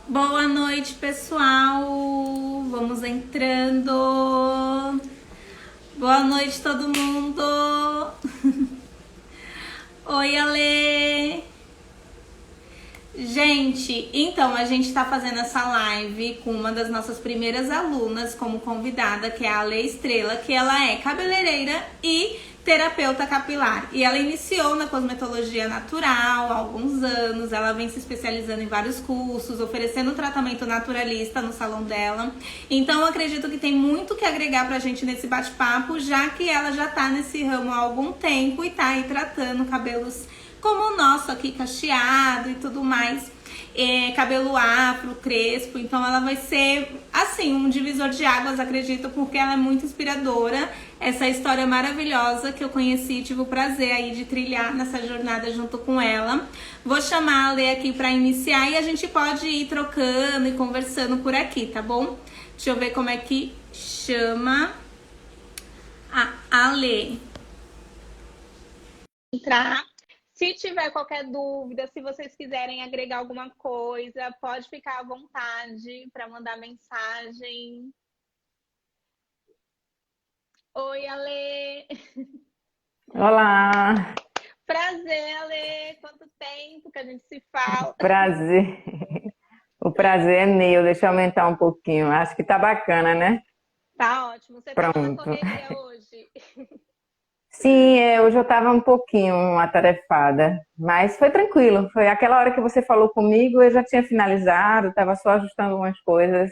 Boa noite, pessoal. Vamos entrando. Boa noite, todo mundo. Oi, Ale. Gente, então a gente tá fazendo essa live com uma das nossas primeiras alunas como convidada, que é a Ale Estrela, que ela é cabeleireira e terapeuta capilar. E ela iniciou na cosmetologia natural há alguns anos, ela vem se especializando em vários cursos, oferecendo tratamento naturalista no salão dela. Então eu acredito que tem muito que agregar pra gente nesse bate-papo, já que ela já tá nesse ramo há algum tempo e tá aí tratando cabelos como o nosso aqui, cacheado e tudo mais, cabelo afro, crespo. Então ela vai ser, assim, um divisor de águas, acredito, porque ela é muito inspiradora. Essa história maravilhosa que eu conheci, tive o prazer aí de trilhar nessa jornada junto com ela. Vou chamar a Lê aqui para iniciar e a gente pode ir trocando e conversando por aqui, tá bom? Deixa eu ver como é que chama a Lê. Entrar. Se tiver qualquer dúvida, se vocês quiserem agregar alguma coisa, pode ficar à vontade para mandar mensagem. Oi, Ale! Olá, Prazer, Ale! Quanto tempo que a gente se fala. prazer. O prazer é meu, deixa eu aumentar um pouquinho. Acho que tá bacana, né? Tá ótimo. Você tava na Pronto. correria hoje? Sim, hoje eu estava um pouquinho atarefada, mas foi tranquilo. Foi aquela hora que você falou comigo, eu já tinha finalizado, estava só ajustando umas coisas,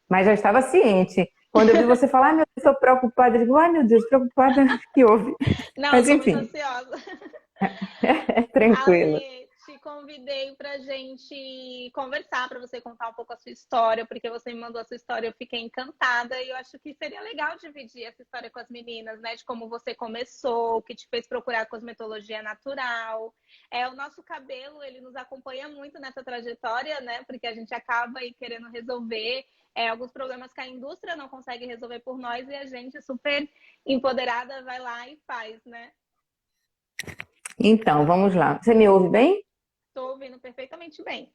mas já estava ciente. Quando eu vi você falar, ai meu Deus, estou preocupada, eu digo, ai meu Deus, preocupada, que houve? Não, eu Mas sou muito enfim, ansiosa. tranquilo. Ale, te convidei pra gente conversar, para você contar um pouco a sua história, porque você me mandou a sua história, eu fiquei encantada e eu acho que seria legal dividir essa história com as meninas, né? De como você começou, o que te fez procurar cosmetologia natural. O nosso cabelo, ele nos acompanha muito nessa trajetória, né? Porque a gente acaba aí querendo resolver alguns problemas que a indústria não consegue resolver por nós e a gente super empoderada vai lá e faz, né? Então, vamos lá. Você me ouve bem? Estou ouvindo perfeitamente bem.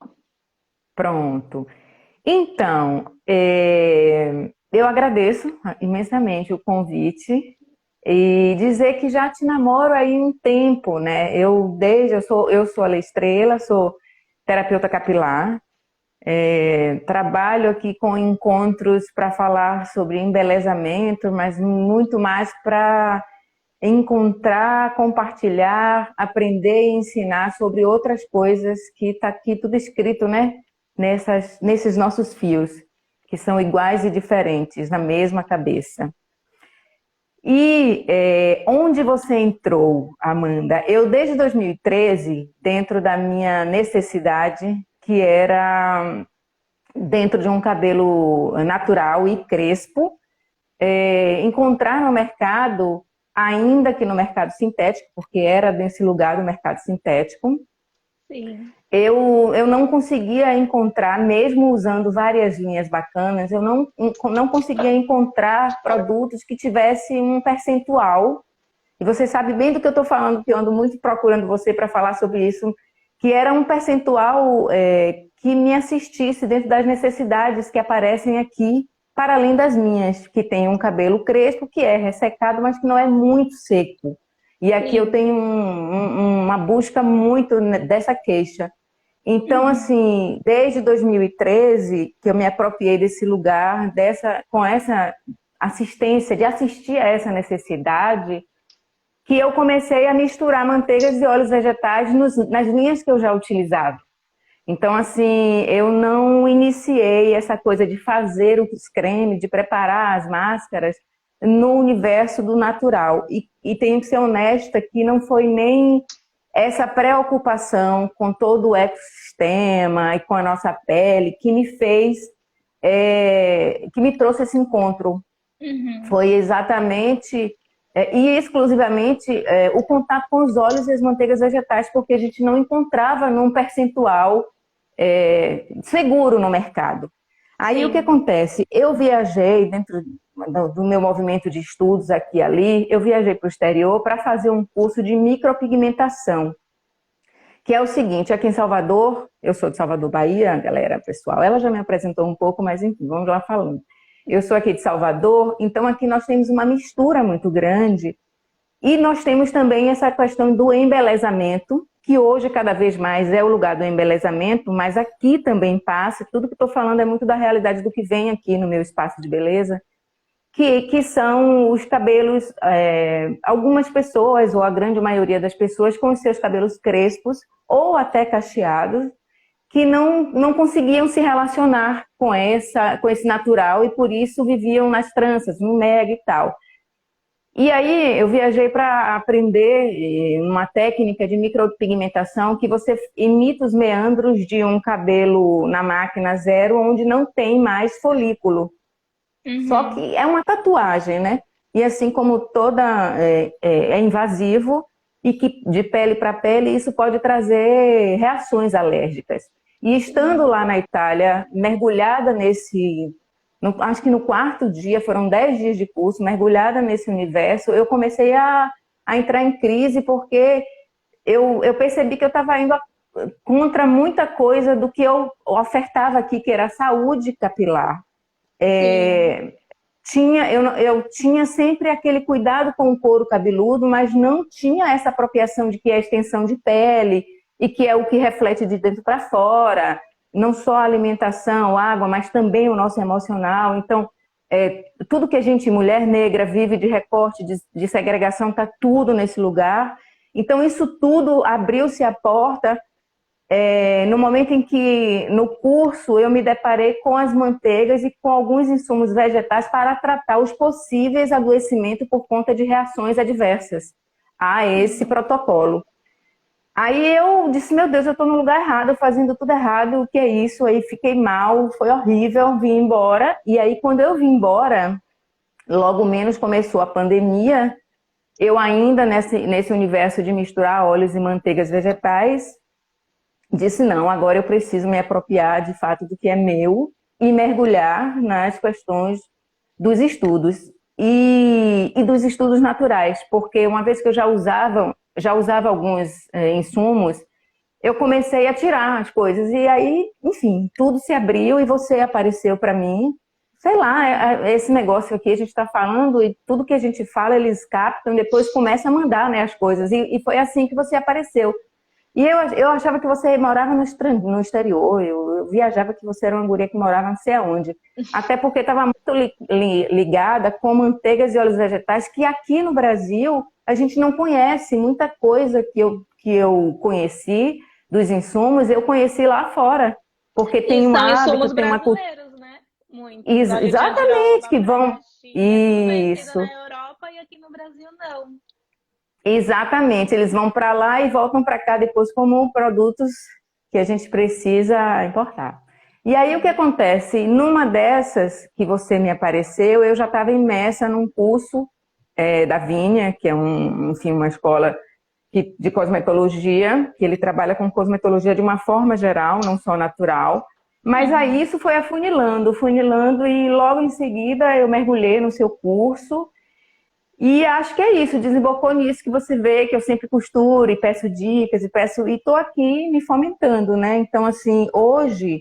Pronto. Então, eu agradeço imensamente o convite e dizer que já te namoro aí um tempo, né? Eu sou a Estrela, sou terapeuta capilar, trabalho aqui com encontros para falar sobre embelezamento, mas muito mais para encontrar, compartilhar, aprender e ensinar sobre outras coisas que está aqui tudo escrito, né? Nesses nossos fios, que são iguais e diferentes, na mesma cabeça. E onde você entrou, Amanda? Eu, desde 2013, dentro da minha necessidade, que era dentro de um cabelo natural e crespo, encontrar no mercado, ainda que no mercado sintético, porque era nesse lugar do mercado sintético, Sim. eu não conseguia encontrar, mesmo usando várias linhas bacanas, eu não conseguia encontrar produtos que tivessem um percentual. E você sabe bem do que eu estou falando, que eu ando muito procurando você para falar sobre isso, que era um percentual que me assistisse dentro das necessidades que aparecem aqui, para além das minhas, que tem um cabelo crespo, que é ressecado, mas que não é muito seco. E aqui eu Sim. tenho uma busca muito dessa queixa. Então, Uhum. assim, desde 2013 que eu me apropriei desse lugar, com essa assistência, de assistir a essa necessidade, que eu comecei a misturar manteigas e óleos vegetais nas linhas que eu já utilizava. Então, assim, eu não iniciei essa coisa de fazer os cremes, de preparar as máscaras no universo do natural. E tenho que ser honesta que não foi nem essa preocupação com todo o ecossistema e com a nossa pele que me fez, que me trouxe esse encontro. Uhum. Foi exatamente e exclusivamente o contato com os óleos e as manteigas vegetais, porque a gente não encontrava num percentual seguro no mercado. Aí o que Sim. acontece? Eu viajei dentro do meu movimento de estudos aqui e ali, eu viajei para o exterior para fazer um curso de micropigmentação, que é o seguinte, aqui em Salvador, eu sou de Salvador, Bahia, galera, pessoal, ela já me apresentou um pouco, mas enfim, vamos lá falando. Eu sou aqui de Salvador, então aqui nós temos uma mistura muito grande e nós temos também essa questão do embelezamento, que hoje cada vez mais é o lugar do embelezamento, mas aqui também passa, tudo que estou falando é muito da realidade do que vem aqui no meu espaço de beleza, que são os cabelos, algumas pessoas, ou a grande maioria das pessoas, com os seus cabelos crespos ou até cacheados, que não conseguiam se relacionar com esse natural e por isso viviam nas tranças, no mega e tal. E aí eu viajei para aprender uma técnica de micropigmentação que você imita os meandros de um cabelo na máquina zero, onde não tem mais folículo. Só que é uma tatuagem, né? E assim como toda é invasivo e que de pele para pele isso pode trazer reações alérgicas. E estando lá na Itália, mergulhada acho que no quarto dia, foram 10 dias de curso, mergulhada nesse universo, eu comecei a entrar em crise porque eu percebi que eu estava indo contra muita coisa do que eu ofertava aqui, que era a saúde capilar. Eu tinha sempre aquele cuidado com o couro cabeludo, mas não tinha essa apropriação de que é extensão de pele e que é o que reflete de dentro para fora, não só a alimentação, água, mas também o nosso emocional. Então, tudo que a gente, mulher negra, vive de recorte, de segregação, está tudo nesse lugar. Então, isso tudo abriu-se a porta no momento em que, no curso, eu me deparei com as manteigas e com alguns insumos vegetais para tratar os possíveis adoecimentos por conta de reações adversas a esse protocolo. Aí eu disse, meu Deus, eu estou no lugar errado, fazendo tudo errado, o que é isso? Aí fiquei mal, foi horrível, vim embora. E aí quando eu vim embora, logo menos começou a pandemia, eu ainda nesse universo de misturar óleos e manteigas vegetais, disse não, agora eu preciso me apropriar de fato do que é meu e mergulhar nas questões dos estudos e dos estudos naturais, porque uma vez que eu já usava alguns insumos, eu comecei a tirar as coisas e aí, enfim, tudo se abriu e você apareceu para mim. Sei lá, esse negócio aqui a gente está falando e tudo que a gente fala eles captam e depois começam a mandar, né, as coisas. E foi assim que você apareceu. E eu achava que você morava no exterior, eu viajava que você era uma guria que morava não sei aonde. Até porque estava muito ligada com manteigas e óleos vegetais, que aqui no Brasil a gente não conhece. Muita coisa que eu conheci dos insumos, eu conheci lá fora. Porque tem um hábito, tem uma cultura. Né? Muito. Exatamente, que vão... Isso. Na Europa e aqui no Brasil não. Exatamente, eles vão para lá e voltam para cá depois como produtos que a gente precisa importar. E aí o que acontece? Numa dessas que você me apareceu, eu já estava imersa num curso da Vinha, que é enfim, uma escola de cosmetologia, que ele trabalha com cosmetologia de uma forma geral, não só natural. Mas aí isso foi afunilando e logo em seguida eu mergulhei no seu curso. E acho que é isso, desembocou nisso que você vê, que eu sempre costuro e peço dicas, e estou aqui me fomentando, né? Então, assim, hoje,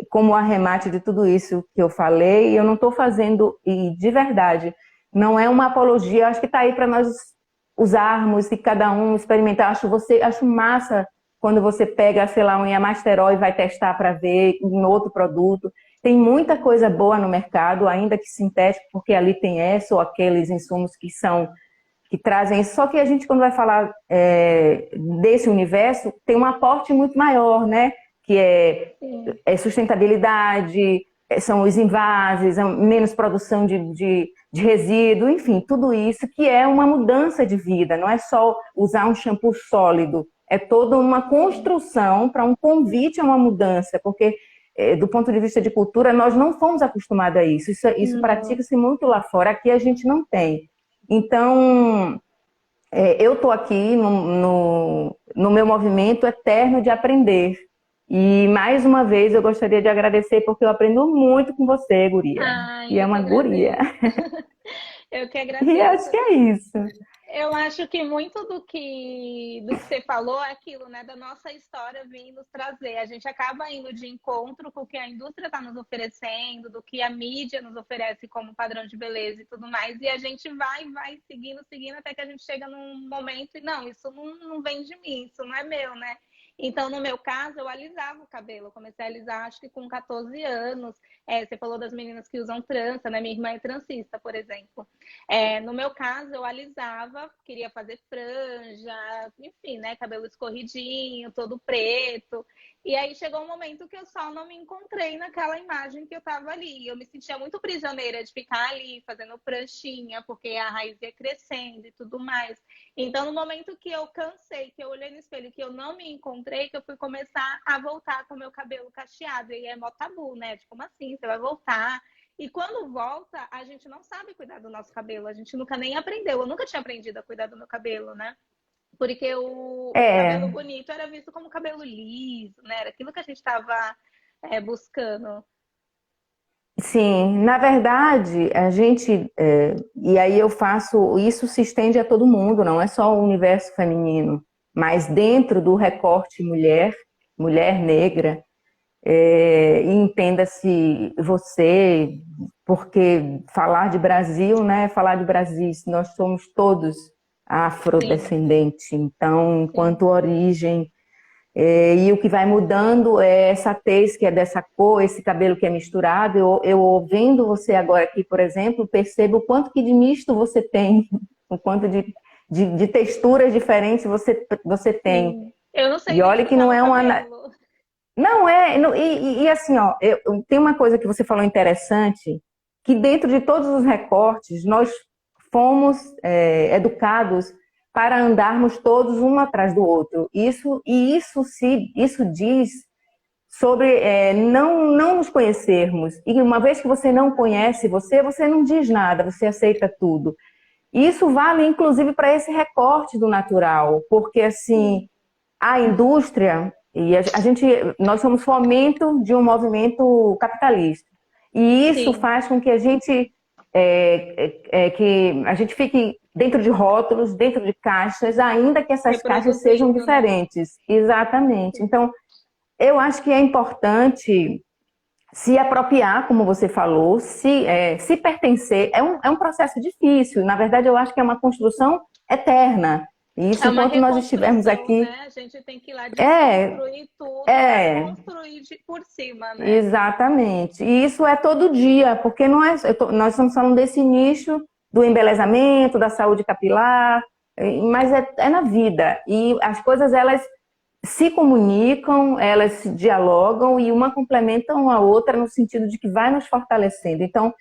como arremate de tudo isso que eu falei, eu não estou fazendo, e de verdade, não é uma apologia, acho que está aí para nós usarmos e cada um experimentar. Acho massa quando você pega, sei lá, um Iamasterol e vai testar para ver em outro produto. Tem muita coisa boa no mercado, ainda que sintético, porque ali tem essa ou aqueles insumos que trazem isso. Só que a gente, quando vai falar desse universo, tem um aporte muito maior, né? Que é sustentabilidade, são os envases, menos produção de resíduo, enfim, tudo isso que é uma mudança de vida. Não é só usar um shampoo sólido, é toda uma construção para um convite a uma mudança, porque do ponto de vista de cultura, nós não fomos acostumados a isso. Isso pratica-se muito lá fora, aqui a gente não tem. Então, eu estou aqui no meu movimento eterno de aprender. E, mais uma vez, eu gostaria de agradecer, porque eu aprendo muito com você, guria. E é uma guria. Eu que agradeço. E acho que é isso. Eu acho que muito do que você falou é aquilo, né? Da nossa história vir nos trazer. A gente acaba indo de encontro com o que a indústria está nos oferecendo, do que a mídia nos oferece como padrão de beleza e tudo mais. E a gente vai seguindo, seguindo, até que a gente chega num momento e não, isso não vem de mim, isso não é meu, né? Então, no meu caso, eu alisava o cabelo. Eu comecei a alisar, acho que com 14 anos. Você falou das meninas que usam trança, né? Minha irmã é transista, por exemplo. No meu caso, eu alisava, queria fazer franja, enfim, né? Cabelo escorridinho, todo preto. E aí chegou um momento que eu só não me encontrei naquela imagem que eu tava ali. Eu me sentia muito prisioneira de ficar ali fazendo pranchinha, porque a raiz ia crescendo e tudo mais. Então, no momento que eu cansei, que eu olhei no espelho, que eu não me encontrei, que eu fui começar a voltar com o meu cabelo cacheado. E é mó tabu, né? Tipo, como assim? Você vai voltar? E quando volta, a gente não sabe cuidar do nosso cabelo. A gente nunca nem aprendeu. Eu nunca tinha aprendido a cuidar do meu cabelo, né? Porque o cabelo É, bonito era visto como cabelo liso, né? Era aquilo que a gente estava buscando. sim, na verdade, a gente, e aí eu faço, isso se estende a todo mundo, não é só o universo feminino, mas dentro do recorte mulher, mulher negra, e entenda-se você, porque falar de Brasil, né, falar de Brasil, nós somos todos Sim, afrodescendentes, então, sim. enquanto origem, e o que vai mudando é essa tez que é dessa cor, esse cabelo que é misturado. Eu ouvindo você agora aqui, por exemplo, percebo o quanto que de misto você tem, o quanto de texturas diferentes você tem. Sim. Eu não sei E nem olha que pintar não meu é uma. cabelo. Não é. E assim, ó, tem uma coisa que você falou interessante, que dentro de todos os recortes, nós fomos educados para andarmos todos um atrás do outro. Isso diz sobre não nos conhecermos. E uma vez que você não conhece você não diz nada, você aceita tudo. Isso vale inclusive para esse recorte do natural, porque assim, Sim, a indústria e nós somos fomento de um movimento capitalista. E isso sim. faz com que que a gente fique dentro de rótulos, dentro de caixas, ainda que essas caixas sejam Reproduzindo, né? diferentes. Exatamente. Então, eu acho que é importante se apropriar, como você falou, se pertencer. É um processo difícil. Na verdade, eu acho que é uma construção eterna. E isso, É uma enquanto nós estivermos reconstrução, aqui, né? A gente tem que ir lá é, desconstruir tudo para é, construir por cima, né? exatamente. E isso é todo dia, porque não é, nós estamos falando desse nicho do embelezamento, da saúde capilar, mas é na vida. E as coisas, elas se comunicam, elas se dialogam e uma complementam a outra no sentido de que vai nos fortalecendo. Então,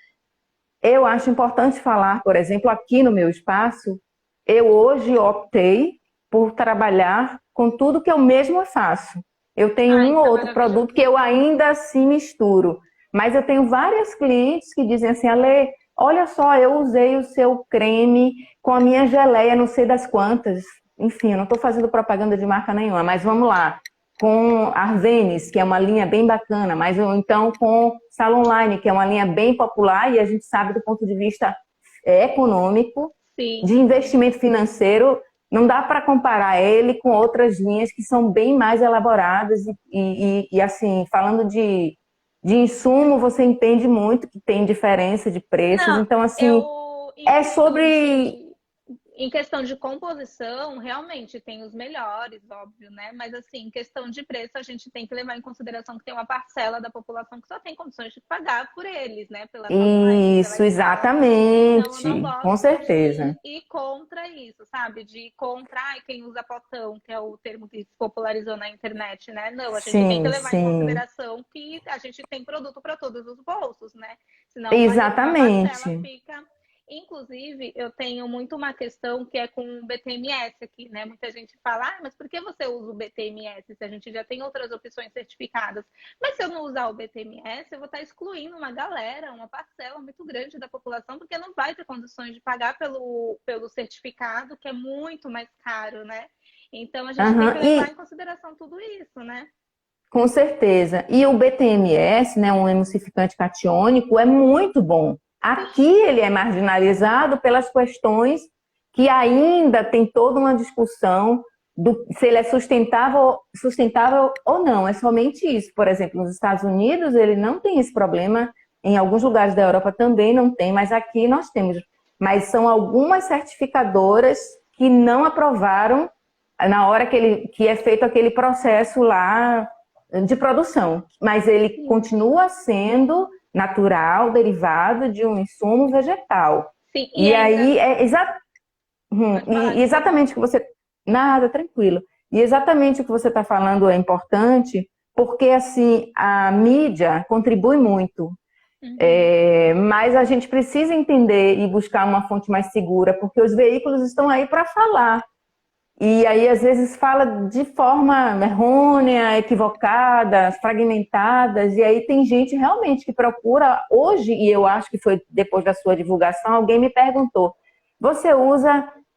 eu acho importante falar, por exemplo, aqui no meu espaço, eu hoje optei por trabalhar com tudo que eu mesma faço. Eu tenho Ah, um isso ou é outro produto que maravilhoso. eu ainda assim misturo, mas eu tenho várias clientes que dizem assim, Ale, olha só, eu usei o seu creme com a minha geleia, não sei das quantas. Enfim, eu não estou fazendo propaganda de marca nenhuma, mas vamos lá com Arvenis, que é uma linha bem bacana, mas ou então com Salon Line, que é uma linha bem popular e a gente sabe do ponto de vista econômico, de Sim. investimento financeiro, não dá para comparar ele com outras linhas que são bem mais elaboradas e assim, falando de insumo, você entende muito que tem diferença de preços, Não, então assim, eu é sobre... em questão de composição, realmente tem os melhores, óbvio, né? Mas assim, em questão de preço, a gente tem que levar em consideração que tem uma parcela da população que só tem condições de pagar por eles, né? Pela qualidade, pela Isso, escala. Então, eu não exatamente, com gosto certeza. de ir contra isso, sabe? De ir contra quem usa potão, que é o termo que se popularizou na internet, né? Não, a gente tem que Sim, levar em sim. consideração que a gente tem produto para todos os bolsos, né? Senão uma parcela Exatamente. fica. Inclusive, eu tenho muito uma questão que é com o BTMS aqui, né? Muita gente fala, mas por que você usa o BTMS se a gente já tem outras opções certificadas? Mas se eu não usar o BTMS, eu vou estar excluindo uma galera, uma parcela muito grande da população, porque não vai ter condições de pagar pelo certificado, que é muito mais caro, né? Então, a gente tem que Aham, levar em e consideração tudo isso, né? com certeza. E o BTMS, né, um emulsificante catiônico, é muito bom. Aqui ele é marginalizado pelas questões que ainda tem toda uma discussão se ele é sustentável ou não. É somente isso. Por exemplo, nos Estados Unidos ele não tem esse problema, em alguns lugares da Europa também não tem, mas aqui nós temos. Mas são algumas certificadoras que não aprovaram na hora que é feito aquele processo lá de produção. Mas ele continua sendo natural, derivado de um insumo vegetal. Sim, e aí exatamente o que você... Nada, tranquilo. E exatamente o que você está falando é importante, porque assim, a mídia contribui muito. Mas a gente precisa entender e buscar uma fonte mais segura, porque os veículos estão aí para falar. E aí, às vezes, fala de forma errônea, equivocada, fragmentadas, e aí tem gente realmente que procura hoje, e eu acho que foi depois da sua divulgação, alguém me perguntou,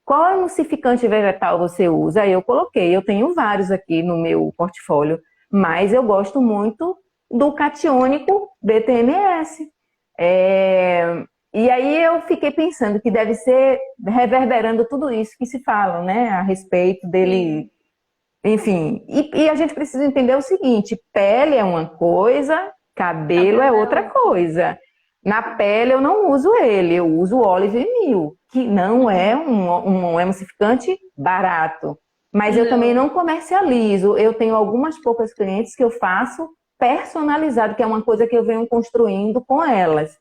qual emulsificante vegetal você usa? Aí eu coloquei, eu tenho vários aqui no meu portfólio, mas eu gosto muito do catiônico BTMS. E aí eu fiquei pensando que deve ser reverberando tudo isso que se fala, né, a respeito dele, enfim. E a gente precisa entender o seguinte, pele é uma coisa, cabelo é outra coisa. Na pele eu não uso ele, eu uso o Olive Mil, que não é um emulsificante barato. Mas eu também não comercializo, eu tenho algumas poucas clientes que eu faço personalizado, que é uma coisa que eu venho construindo com elas.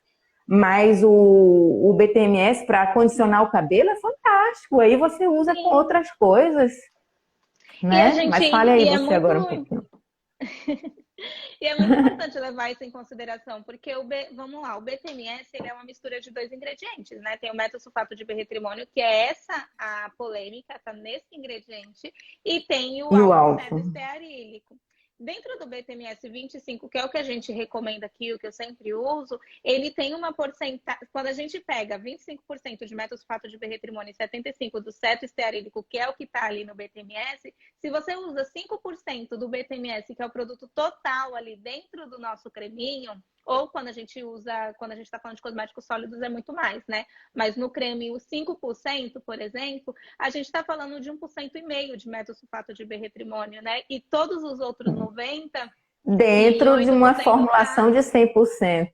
Mas o BTMS para condicionar o cabelo é fantástico. Aí você usa com outras coisas, né? Mas fale aí você agora um pouquinho. E é muito importante levar isso em consideração, porque vamos lá, o BTMS ele é uma mistura de 2 ingredientes, né? Tem o metosulfato de berretrimônio, que é essa a polêmica, tá nesse ingrediente, e tem o álcool estearílico. Dentro do BTMS 25, que é o que a gente recomenda aqui, o que eu sempre uso, ele tem uma porcentagem... Quando a gente pega 25% de metosulfato de berretrimônio e 75% do cetoestearílico, que é o que está ali no BTMS, se você usa 5% do BTMS, que é o produto total ali dentro do nosso creminho, ou quando a gente está falando de cosméticos sólidos, é muito mais, né? Mas no creme, os 5%, por exemplo, a gente está falando de 1,5% de metosulfato de berretrimônio, né? E todos os outros 90%... Dentro de uma formulação de 100%,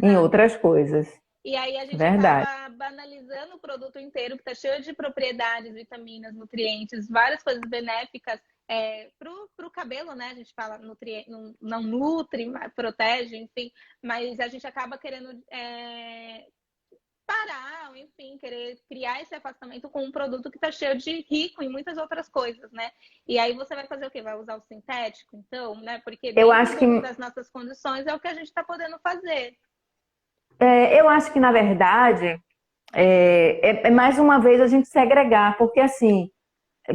em outras coisas. E aí a gente acaba banalizando o produto inteiro, que está cheio de propriedades, vitaminas, nutrientes, várias coisas benéficas para o cabelo, né? A gente fala não nutre, protege, enfim, mas a gente acaba querendo parar, enfim, querer criar esse afastamento com um produto que está cheio de rico em muitas outras coisas, né? E aí você vai fazer o quê? Vai usar o sintético, então, né? Porque dentro das nossas condições é o que a gente está podendo fazer. Eu acho que, na verdade, mais uma vez a gente segregar, porque assim,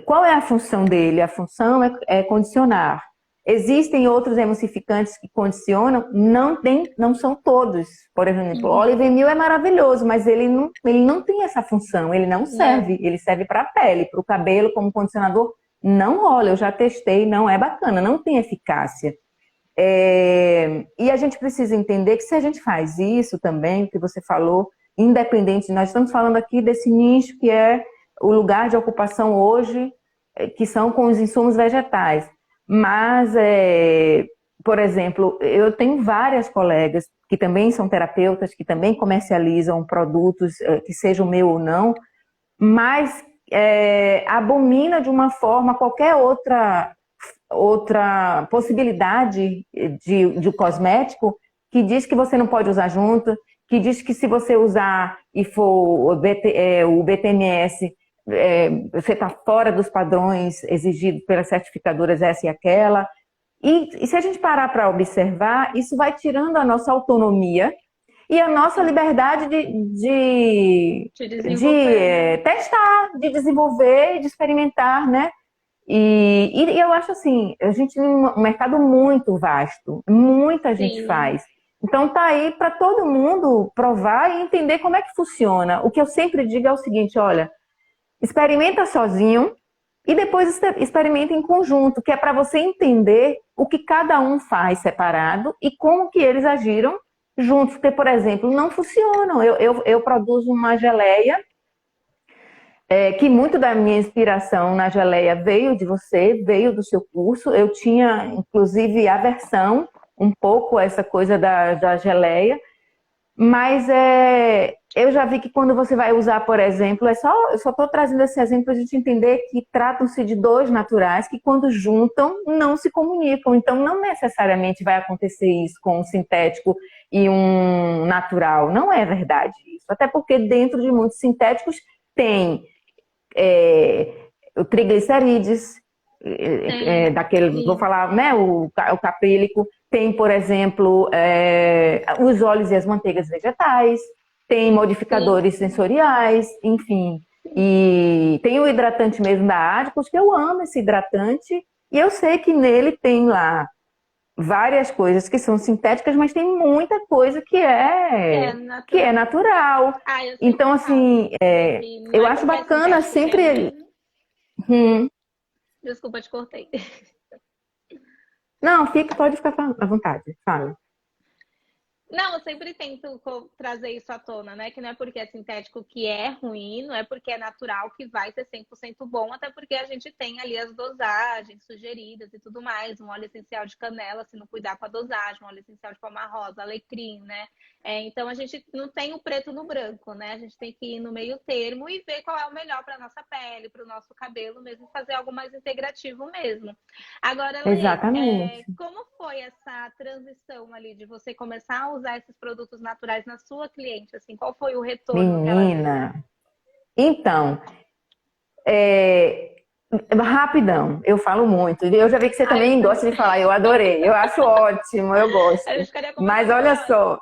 qual é a função dele? A função é condicionar. Existem outros emulsificantes que condicionam, não são todos. Por exemplo, o Olive Mil é maravilhoso, mas ele não tem essa função, ele não serve. Ele serve para a pele, para o cabelo como condicionador. Não rola, eu já testei, não é bacana, não tem eficácia. E a gente precisa entender que se a gente faz isso também, o que você falou, independente, nós estamos falando aqui desse nicho que é o lugar de ocupação hoje, que são com os insumos vegetais. Mas, por exemplo, eu tenho várias colegas que também são terapeutas, que também comercializam produtos, que sejam meu ou não, mas abomina de uma forma qualquer outra possibilidade de cosmético que diz que você não pode usar junto, que diz que se você usar e for o BTMS, você está fora dos padrões exigidos pelas certificadoras essa e aquela. E se a gente parar para observar, isso vai tirando a nossa autonomia e a nossa liberdade de testar, de desenvolver e de experimentar, né? E eu acho assim, a gente tem um mercado muito vasto, muita gente faz. Então tá aí para todo mundo provar e entender como é que funciona. O que eu sempre digo é o seguinte, olha, experimenta sozinho e depois experimenta em conjunto, que é para você entender o que cada um faz separado e como que eles agiram juntos. Porque, por exemplo, não funcionam. Eu produzo uma geleia que muito da minha inspiração na geleia veio de você, veio do seu curso. Eu tinha, inclusive, aversão um pouco a essa coisa da geleia, mas eu já vi que quando você vai usar, por exemplo, eu só estou trazendo esse exemplo para a gente entender que tratam-se de dois naturais que quando juntam não se comunicam. Então não necessariamente vai acontecer isso com um sintético e um natural. Não é verdade isso. Até porque dentro de muitos sintéticos tem o triglicerídeos, vou falar, né, o caprílico, tem, por exemplo, os óleos e as manteigas vegetais, tem modificadores sensoriais, enfim. E tem o hidratante mesmo da Adipos, que eu amo esse hidratante, e eu sei que nele tem lá várias coisas que são sintéticas, mas tem muita coisa que é natural. Então, assim, eu acho bacana sempre... Desculpa, te cortei. Não, pode ficar à vontade, fala. Não, eu sempre tento trazer isso à tona, né? Que não é porque é sintético que é ruim, não é porque é natural que vai ser 100% bom, até porque a gente tem ali as dosagens sugeridas e tudo mais, um óleo essencial de canela, se não cuidar com a dosagem, um óleo essencial de palma rosa, alecrim, né? Então a gente não tem o preto no branco, né? A gente tem que ir no meio termo e ver qual é o melhor para nossa pele, para o nosso cabelo mesmo, fazer algo mais integrativo mesmo. Agora, exatamente. como foi essa transição ali de você começar a usar esses produtos naturais na sua cliente? Assim, qual foi o retorno? Menina, então, rapidão, eu falo muito. Eu já vi que você também gosta de falar, eu adorei, eu acho ótimo, eu gosto. Mas olha só,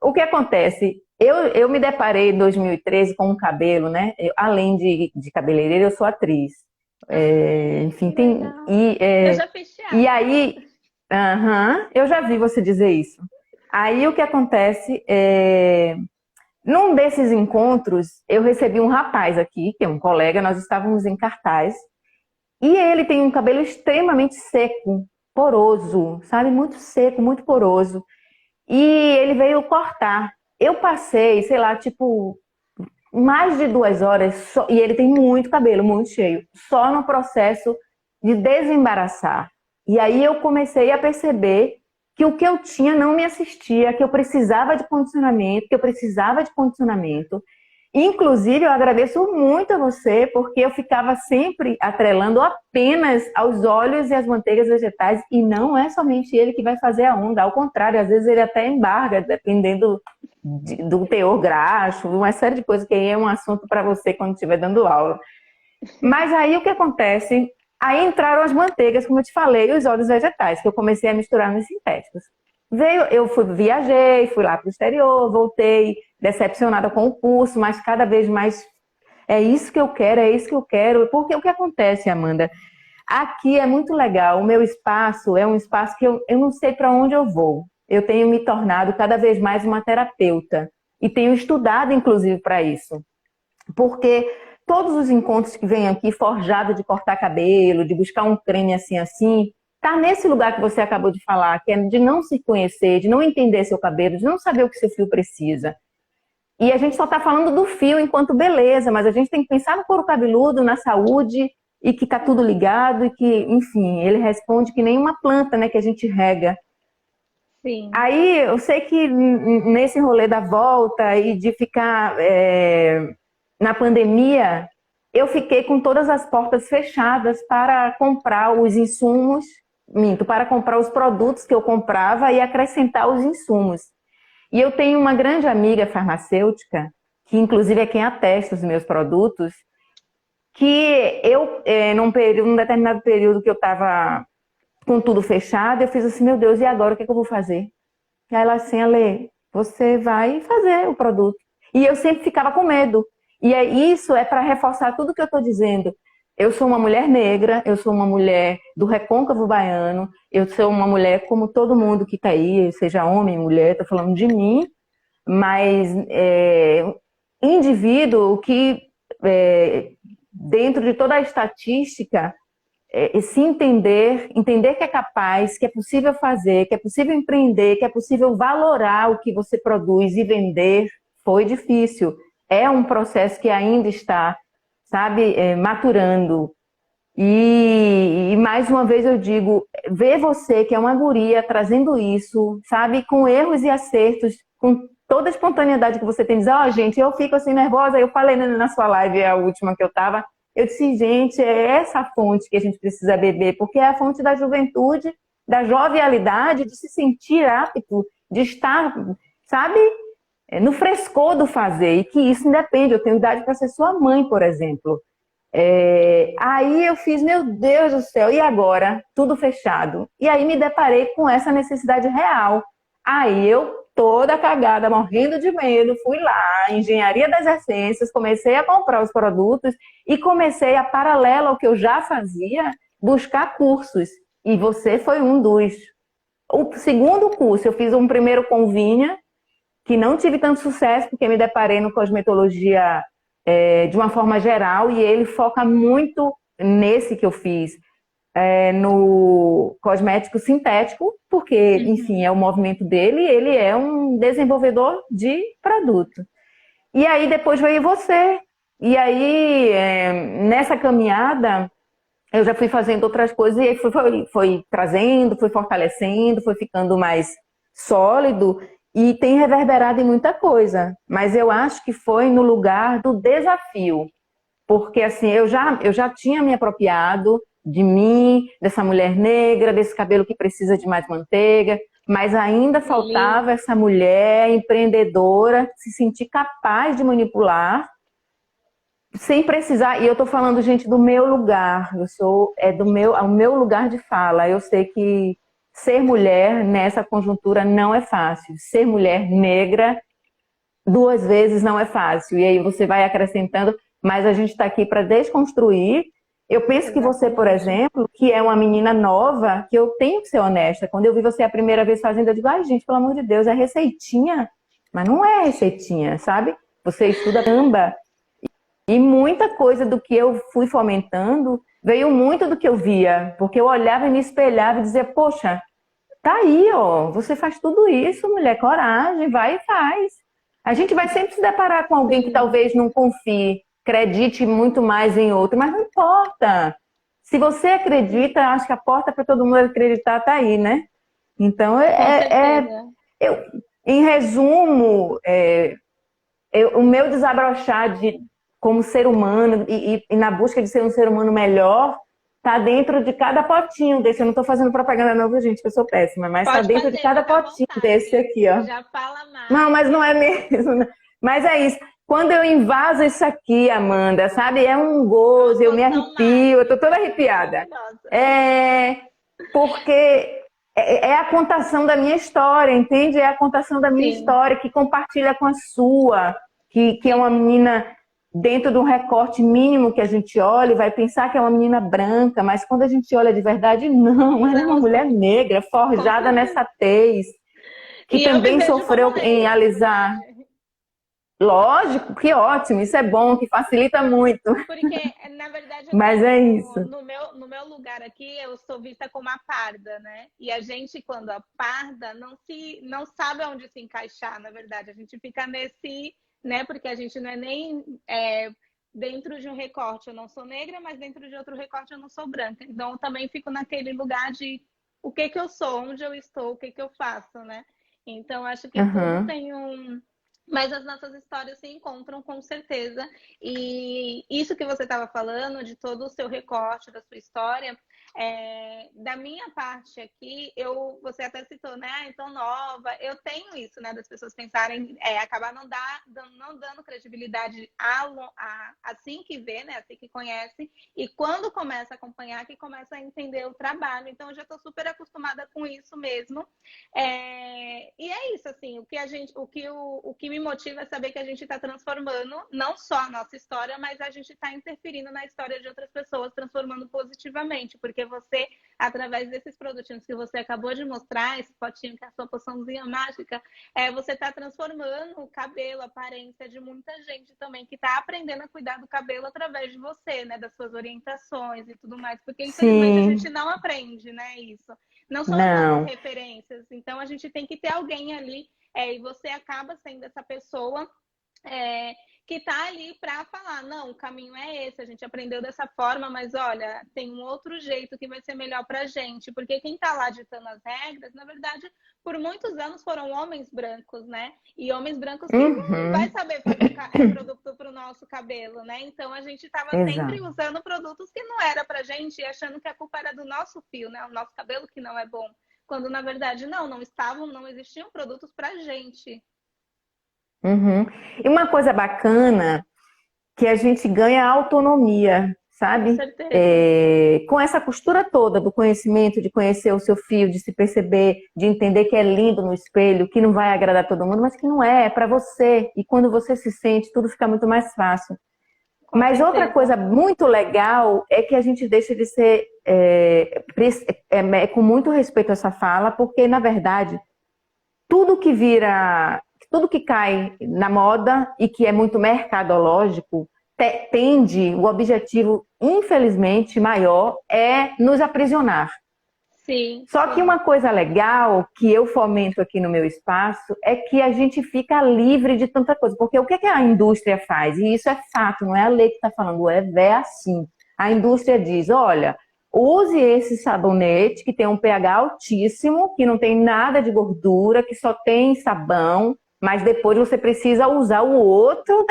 o que acontece? Eu me deparei em 2013 com um cabelo, né? Além de cabeleireira, eu sou atriz. Enfim, eu já fiz teatro. E aí, eu já vi você dizer isso. Aí o que acontece num desses encontros, eu recebi um rapaz aqui, que é um colega, nós estávamos em cartaz, e ele tem um cabelo extremamente seco, poroso, sabe? Muito seco, muito poroso. E ele veio cortar. Eu passei, sei lá, tipo, mais de 2 horas, e ele tem muito cabelo, muito cheio, só no processo de desembaraçar. E aí eu comecei a perceber que o que eu tinha não me assistia, que eu precisava de condicionamento, Inclusive, eu agradeço muito a você, porque eu ficava sempre atrelando apenas aos óleos e às manteigas vegetais, e não é somente ele que vai fazer a onda, ao contrário, às vezes ele até embarga, dependendo do teor graxo, uma série de coisas que aí é um assunto para você quando estiver dando aula. Mas aí o que acontece? Aí entraram as manteigas, como eu te falei, e os óleos vegetais, que eu comecei a misturar nos sintéticos. Viajei, fui lá para o exterior, voltei decepcionada com o curso, mas cada vez mais é isso que eu quero. Porque o que acontece, Amanda? Aqui é muito legal, o meu espaço é um espaço que eu não sei para onde eu vou. Eu tenho me tornado cada vez mais uma terapeuta e tenho estudado, inclusive, para isso. Porque todos os encontros que vêm aqui, forjado de cortar cabelo, de buscar um creme assim, tá nesse lugar que você acabou de falar, que é de não se conhecer, de não entender seu cabelo, de não saber o que seu fio precisa. E a gente só está falando do fio enquanto beleza, mas a gente tem que pensar no couro cabeludo, na saúde, e que tá tudo ligado, e que, enfim, ele responde que nem uma planta, né, que a gente rega. Sim. Aí eu sei que nesse rolê da volta e de ficar na pandemia, eu fiquei com todas as portas fechadas para comprar os insumos, para comprar os produtos que eu comprava e acrescentar os insumos. E eu tenho uma grande amiga farmacêutica, que inclusive é quem atesta os meus produtos, que eu, num determinado período que eu estava com tudo fechado, eu fiz assim, meu Deus, e agora o que eu vou fazer? E ela assim, Ale, você vai fazer o produto. E eu sempre ficava com medo. E isso é para reforçar tudo que eu estou dizendo. Eu sou uma mulher negra, eu sou uma mulher do recôncavo baiano, eu sou uma mulher como todo mundo que está aí, seja homem, mulher, estou falando de mim, mas indivíduo que, dentro de toda a estatística, se entender que é capaz, que é possível fazer, que é possível empreender, que é possível valorar o que você produz e vender, foi difícil. é um processo que ainda está, sabe, maturando. E mais uma vez eu digo, ver você que é uma guria trazendo isso, sabe, com erros e acertos, com toda a espontaneidade que você tem, dizer, ó, gente, eu fico assim nervosa, eu falei na sua live, a última que eu tava, eu disse, gente, é essa fonte que a gente precisa beber, porque é a fonte da juventude, da jovialidade, de se sentir apto, de estar, sabe, no frescor do fazer, e que isso independe, eu tenho idade para ser sua mãe, por exemplo. Aí eu fiz, meu Deus do céu, e agora? Tudo fechado. E aí me deparei com essa necessidade real. Aí eu, toda cagada, morrendo de medo, fui lá, Engenharia das Essências, comecei a comprar os produtos e comecei a, paralelo ao que eu já fazia, buscar cursos. E você foi um dos. O segundo curso, eu fiz um primeiro com Vinha, que não tive tanto sucesso, porque me deparei no cosmetologia de uma forma geral, e ele foca muito nesse que eu fiz, no cosmético sintético, porque, enfim, é o movimento dele, e ele é um desenvolvedor de produto. E aí depois veio você. E aí, nessa caminhada, eu já fui fazendo outras coisas, e aí foi trazendo, foi fortalecendo, foi ficando mais sólido, e tem reverberado em muita coisa. Mas eu acho que foi no lugar do desafio. Porque assim, eu já tinha me apropriado de mim, dessa mulher negra, desse cabelo que precisa de mais manteiga, mas ainda faltava essa mulher empreendedora se sentir capaz de manipular sem precisar. E eu estou falando, gente, do meu lugar. É o meu lugar de fala. Eu sei que ser mulher nessa conjuntura não é fácil. Ser mulher negra duas vezes não é fácil. E aí você vai acrescentando, mas a gente está aqui para desconstruir. Eu penso que você, por exemplo, que é uma menina nova, que eu tenho que ser honesta. Quando eu vi você a primeira vez fazendo, eu digo, ai, gente, pelo amor de Deus, é receitinha. Mas não é receitinha, sabe? Você estuda caramba. E muita coisa do que eu fui fomentando veio muito do que eu via. Porque eu olhava e me espelhava e dizia, poxa, tá aí, ó, você faz tudo isso, mulher, coragem, vai e faz. A gente vai sempre se deparar com alguém que talvez não confie, acredite muito mais em outro, mas não importa. Se você acredita, acho que a porta para todo mundo acreditar tá aí, né? Então, eu, em resumo, o meu desabrochar como ser humano e na busca de ser um ser humano melhor, tá dentro de cada potinho desse. Eu não tô fazendo propaganda não, viu, gente, que eu sou péssima, mas tá dentro de cada potinho desse aqui, ó. Já fala mais. Não, mas não é mesmo. Mas é isso. Quando eu invaso isso aqui, Amanda, sabe? É um gozo, eu me arrepio, eu tô toda arrepiada. Porque é a contação da minha história, entende? É a contação da minha história que compartilha com a sua, que é uma menina dentro de um recorte mínimo que a gente olha e vai pensar que é uma menina branca, mas quando a gente olha de verdade, não, ela é uma mulher negra, forjada nessa tez, que também sofreu em alisar. Lógico, que ótimo, isso é bom, que facilita muito. Porque, na verdade, mas é isso. No meu lugar aqui, eu sou vista como a parda, né? E a gente, quando a parda, não sabe onde se encaixar, na verdade. A gente fica nesse, né? Porque a gente não é nem dentro de um recorte eu não sou negra, mas dentro de outro recorte eu não sou branca. Então, eu também fico naquele lugar de o que eu sou, onde eu estou, o que eu faço, né? Então, acho que tudo tem mas as nossas histórias se encontram com certeza. E isso que você estava falando, de todo o seu recorte da sua história, da minha parte aqui, você até citou, né? Então, nova, eu tenho isso, né? Das pessoas pensarem, acabar não dando credibilidade assim que vê, né? Assim que conhece. E quando começa a acompanhar, que começa a entender o trabalho. Então, eu já estou super acostumada com isso mesmo. E é isso, assim, o que me motiva é saber que a gente está transformando não só a nossa história, mas a gente está interferindo na história de outras pessoas, transformando positivamente, porque você, através desses produtinhos que você acabou de mostrar, esse potinho que é a sua poçãozinha mágica, você está transformando o cabelo, a aparência de muita gente também, que está aprendendo a cuidar do cabelo através de você, né, das suas orientações e tudo mais, porque infelizmente a gente não aprende, né, isso. Não são as nossas referências, então a gente tem que ter alguém ali, e você acaba sendo essa pessoa que tá ali para falar, não, o caminho é esse, a gente aprendeu dessa forma, mas olha, tem um outro jeito que vai ser melhor pra gente, porque quem tá lá ditando as regras, na verdade, por muitos anos foram homens brancos, né? E homens brancos que não vai Uhum. saber fazer produto para o nosso cabelo, né? Então a gente estava sempre Exato. usando produtos que não era pra gente e achando que a culpa era do nosso fio, né? O nosso cabelo que não é bom. Quando na verdade não estavam, não existiam produtos pra gente. Uhum. E uma coisa bacana que a gente ganha autonomia, Com sabe? certeza. Com essa costura toda do conhecimento, de conhecer o seu fio, de se perceber, de entender que é lindo no espelho, que não vai agradar todo mundo, mas que não é para você. E quando você se sente, tudo fica muito mais fácil. Com Mas outra certeza. coisa muito legal é que a gente deixa de ser, com muito respeito a essa fala, porque na verdade tudo que vira, tudo que cai na moda e que é muito mercadológico, tende, o objetivo, infelizmente, maior é nos aprisionar. Sim, Só que sim. uma coisa legal que eu fomento aqui no meu espaço é que a gente fica livre de tanta coisa. Porque o que que a indústria faz? E isso é fato, não é a lei que está falando, é assim. A indústria diz, olha, use esse sabonete que tem um pH altíssimo, que não tem nada de gordura, que só tem sabão, mas depois você precisa usar o outro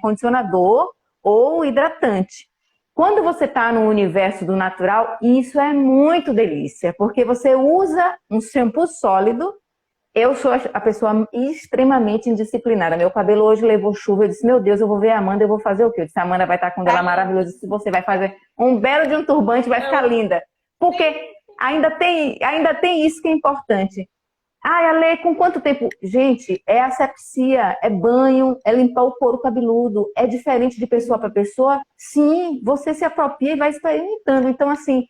condicionador ou hidratante. Quando você está no universo do natural, isso é muito delícia, porque você usa um shampoo sólido. Eu sou a pessoa extremamente indisciplinada. Meu cabelo hoje levou chuva. Eu disse, meu Deus, eu vou ver a Amanda, eu vou fazer o quê? Eu disse, a Amanda vai estar com um dela Aí, maravilhoso. Eu disse, você vai fazer um belo de um turbante, vai ficar eu, linda. Porque ainda tem isso que é importante. Ah, Ale, com quanto tempo? Gente, é asepsia, é banho, é limpar o couro cabeludo. É diferente de pessoa para pessoa? Sim, você se apropria e vai experimentando. Então, assim,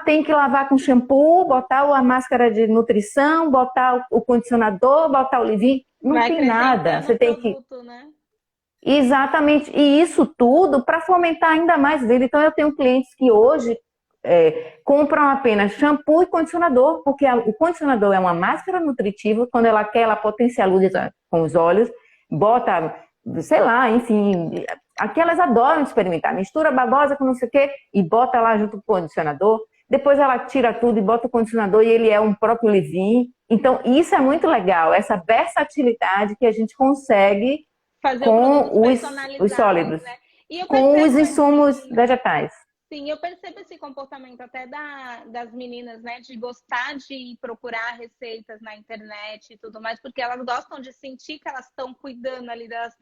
tem que lavar com shampoo, botar a máscara de nutrição, botar o condicionador, botar o leave-in. Não vai tem nada. acrescentando Você o tem que. produto, né? Exatamente. E isso tudo para fomentar ainda mais venda. Então, eu tenho clientes que hoje compram apenas shampoo e condicionador, porque o condicionador é uma máscara nutritiva, quando ela quer, ela potencializa com os olhos, bota, sei lá, enfim, aqui elas adoram experimentar, mistura babosa com não sei o quê e bota lá junto com o condicionador, depois ela tira tudo e bota o condicionador e ele é um próprio leave-in. Então, isso é muito legal, essa versatilidade que a gente consegue Fazer produtos com os personalizáveis, sólidos, né? E eu com os percebo insumos assim, vegetais. sim, eu percebo esse comportamento até das meninas, né? De gostar de procurar receitas na internet e tudo mais, porque elas gostam de sentir que elas estão cuidando ali, delas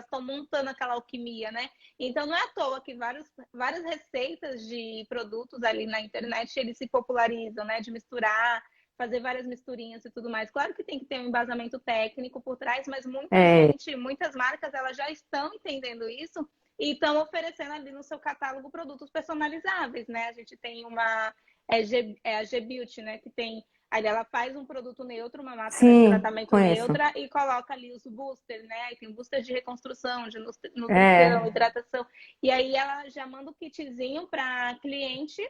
estão montando aquela alquimia, né? Então não é à toa que várias receitas de produtos ali na internet eles se popularizam, né? De misturar, fazer várias misturinhas e tudo mais. Claro que tem que ter um embasamento técnico por trás, mas muita É, gente, muitas marcas, elas já estão entendendo isso e estão oferecendo ali no seu catálogo produtos personalizáveis, né? A gente tem a G-Beauty, né? Que tem, aí ela faz um produto neutro, uma máscara de sim, tratamento conheço. neutra e coloca ali os boosters, né? Aí tem booster de reconstrução, de nutrição, É, hidratação. E aí ela já manda o kitzinho para cliente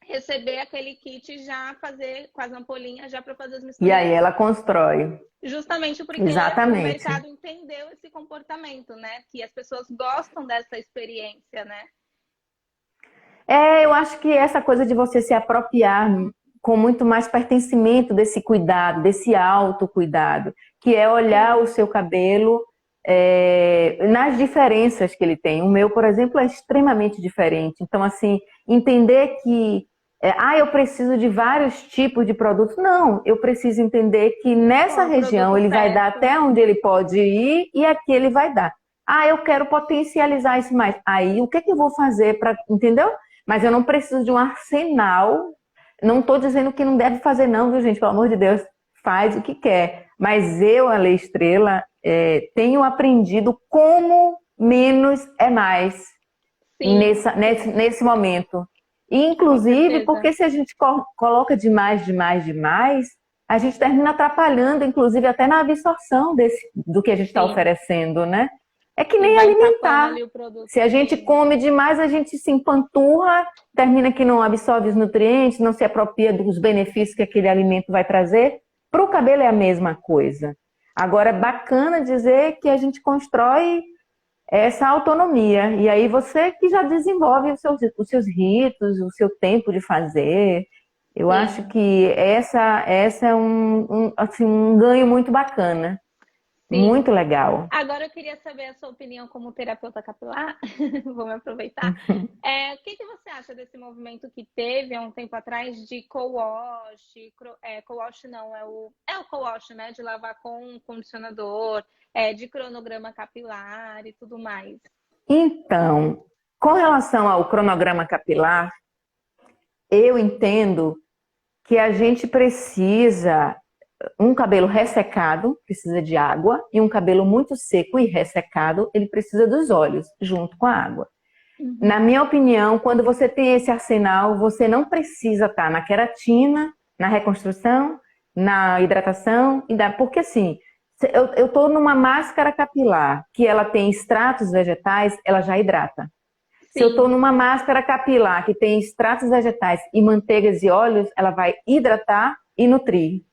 receber aquele kit já fazer com as ampolinhas já para fazer as e aí misturinhas. ela constrói. Justamente porque o Exatamente. mercado entendeu esse comportamento, né? Que as pessoas gostam dessa experiência, né? Eu acho que essa coisa de você se apropriar com muito mais pertencimento desse cuidado, desse autocuidado, que é olhar Sim, o seu cabelo nas diferenças que ele tem. O meu, por exemplo, é extremamente diferente. Então, assim, entender que eu preciso de vários tipos de produtos. Não, eu preciso entender que nessa qual o região produto ele vai dar certo? até onde ele pode ir e aqui ele vai dar. Eu quero potencializar isso mais. Aí, o que que eu vou fazer para, entendeu? Mas eu não preciso de um arsenal. Não estou dizendo que não deve fazer, não, viu, gente? Pelo amor de Deus, faz o que quer. Mas eu, a Lei Estrela, tenho aprendido como menos é mais Sim, sim, nesse momento. E, com inclusive, certeza. porque se a gente coloca demais, demais, demais, a gente termina atrapalhando, inclusive, até na absorção do que a gente está Sim, oferecendo, né? É que sim, nem vai encapando alimentar. ali o produto, Se a gente sim. come demais, a gente se empanturra, termina que não absorve os nutrientes, não se apropria dos benefícios que aquele alimento vai trazer. Para o cabelo é a mesma coisa. Agora, é bacana dizer que a gente constrói essa autonomia. E aí você que já desenvolve os seus ritos, o seu tempo de fazer. Eu acho Sim, que essa é assim, um ganho muito bacana, sim. muito legal. Agora eu queria saber a sua opinião como terapeuta capilar. Vou me aproveitar. O que que você acha desse movimento que teve há um tempo atrás de co-wash? Co-wash não, é o co-wash, né? De lavar com condicionador, de cronograma capilar e tudo mais. Então, com relação ao cronograma capilar, eu entendo que a gente precisa, um cabelo ressecado precisa de água e um cabelo muito seco e ressecado, ele precisa dos óleos junto com a água. Na Uhum. minha opinião, quando você tem esse arsenal, você não precisa estar na queratina, na reconstrução, na hidratação, porque assim, eu estou numa máscara capilar que ela tem extratos vegetais, ela já hidrata. Se eu estou Sim, numa máscara capilar que tem extratos vegetais e manteigas e óleos, ela vai hidratar e nutrir.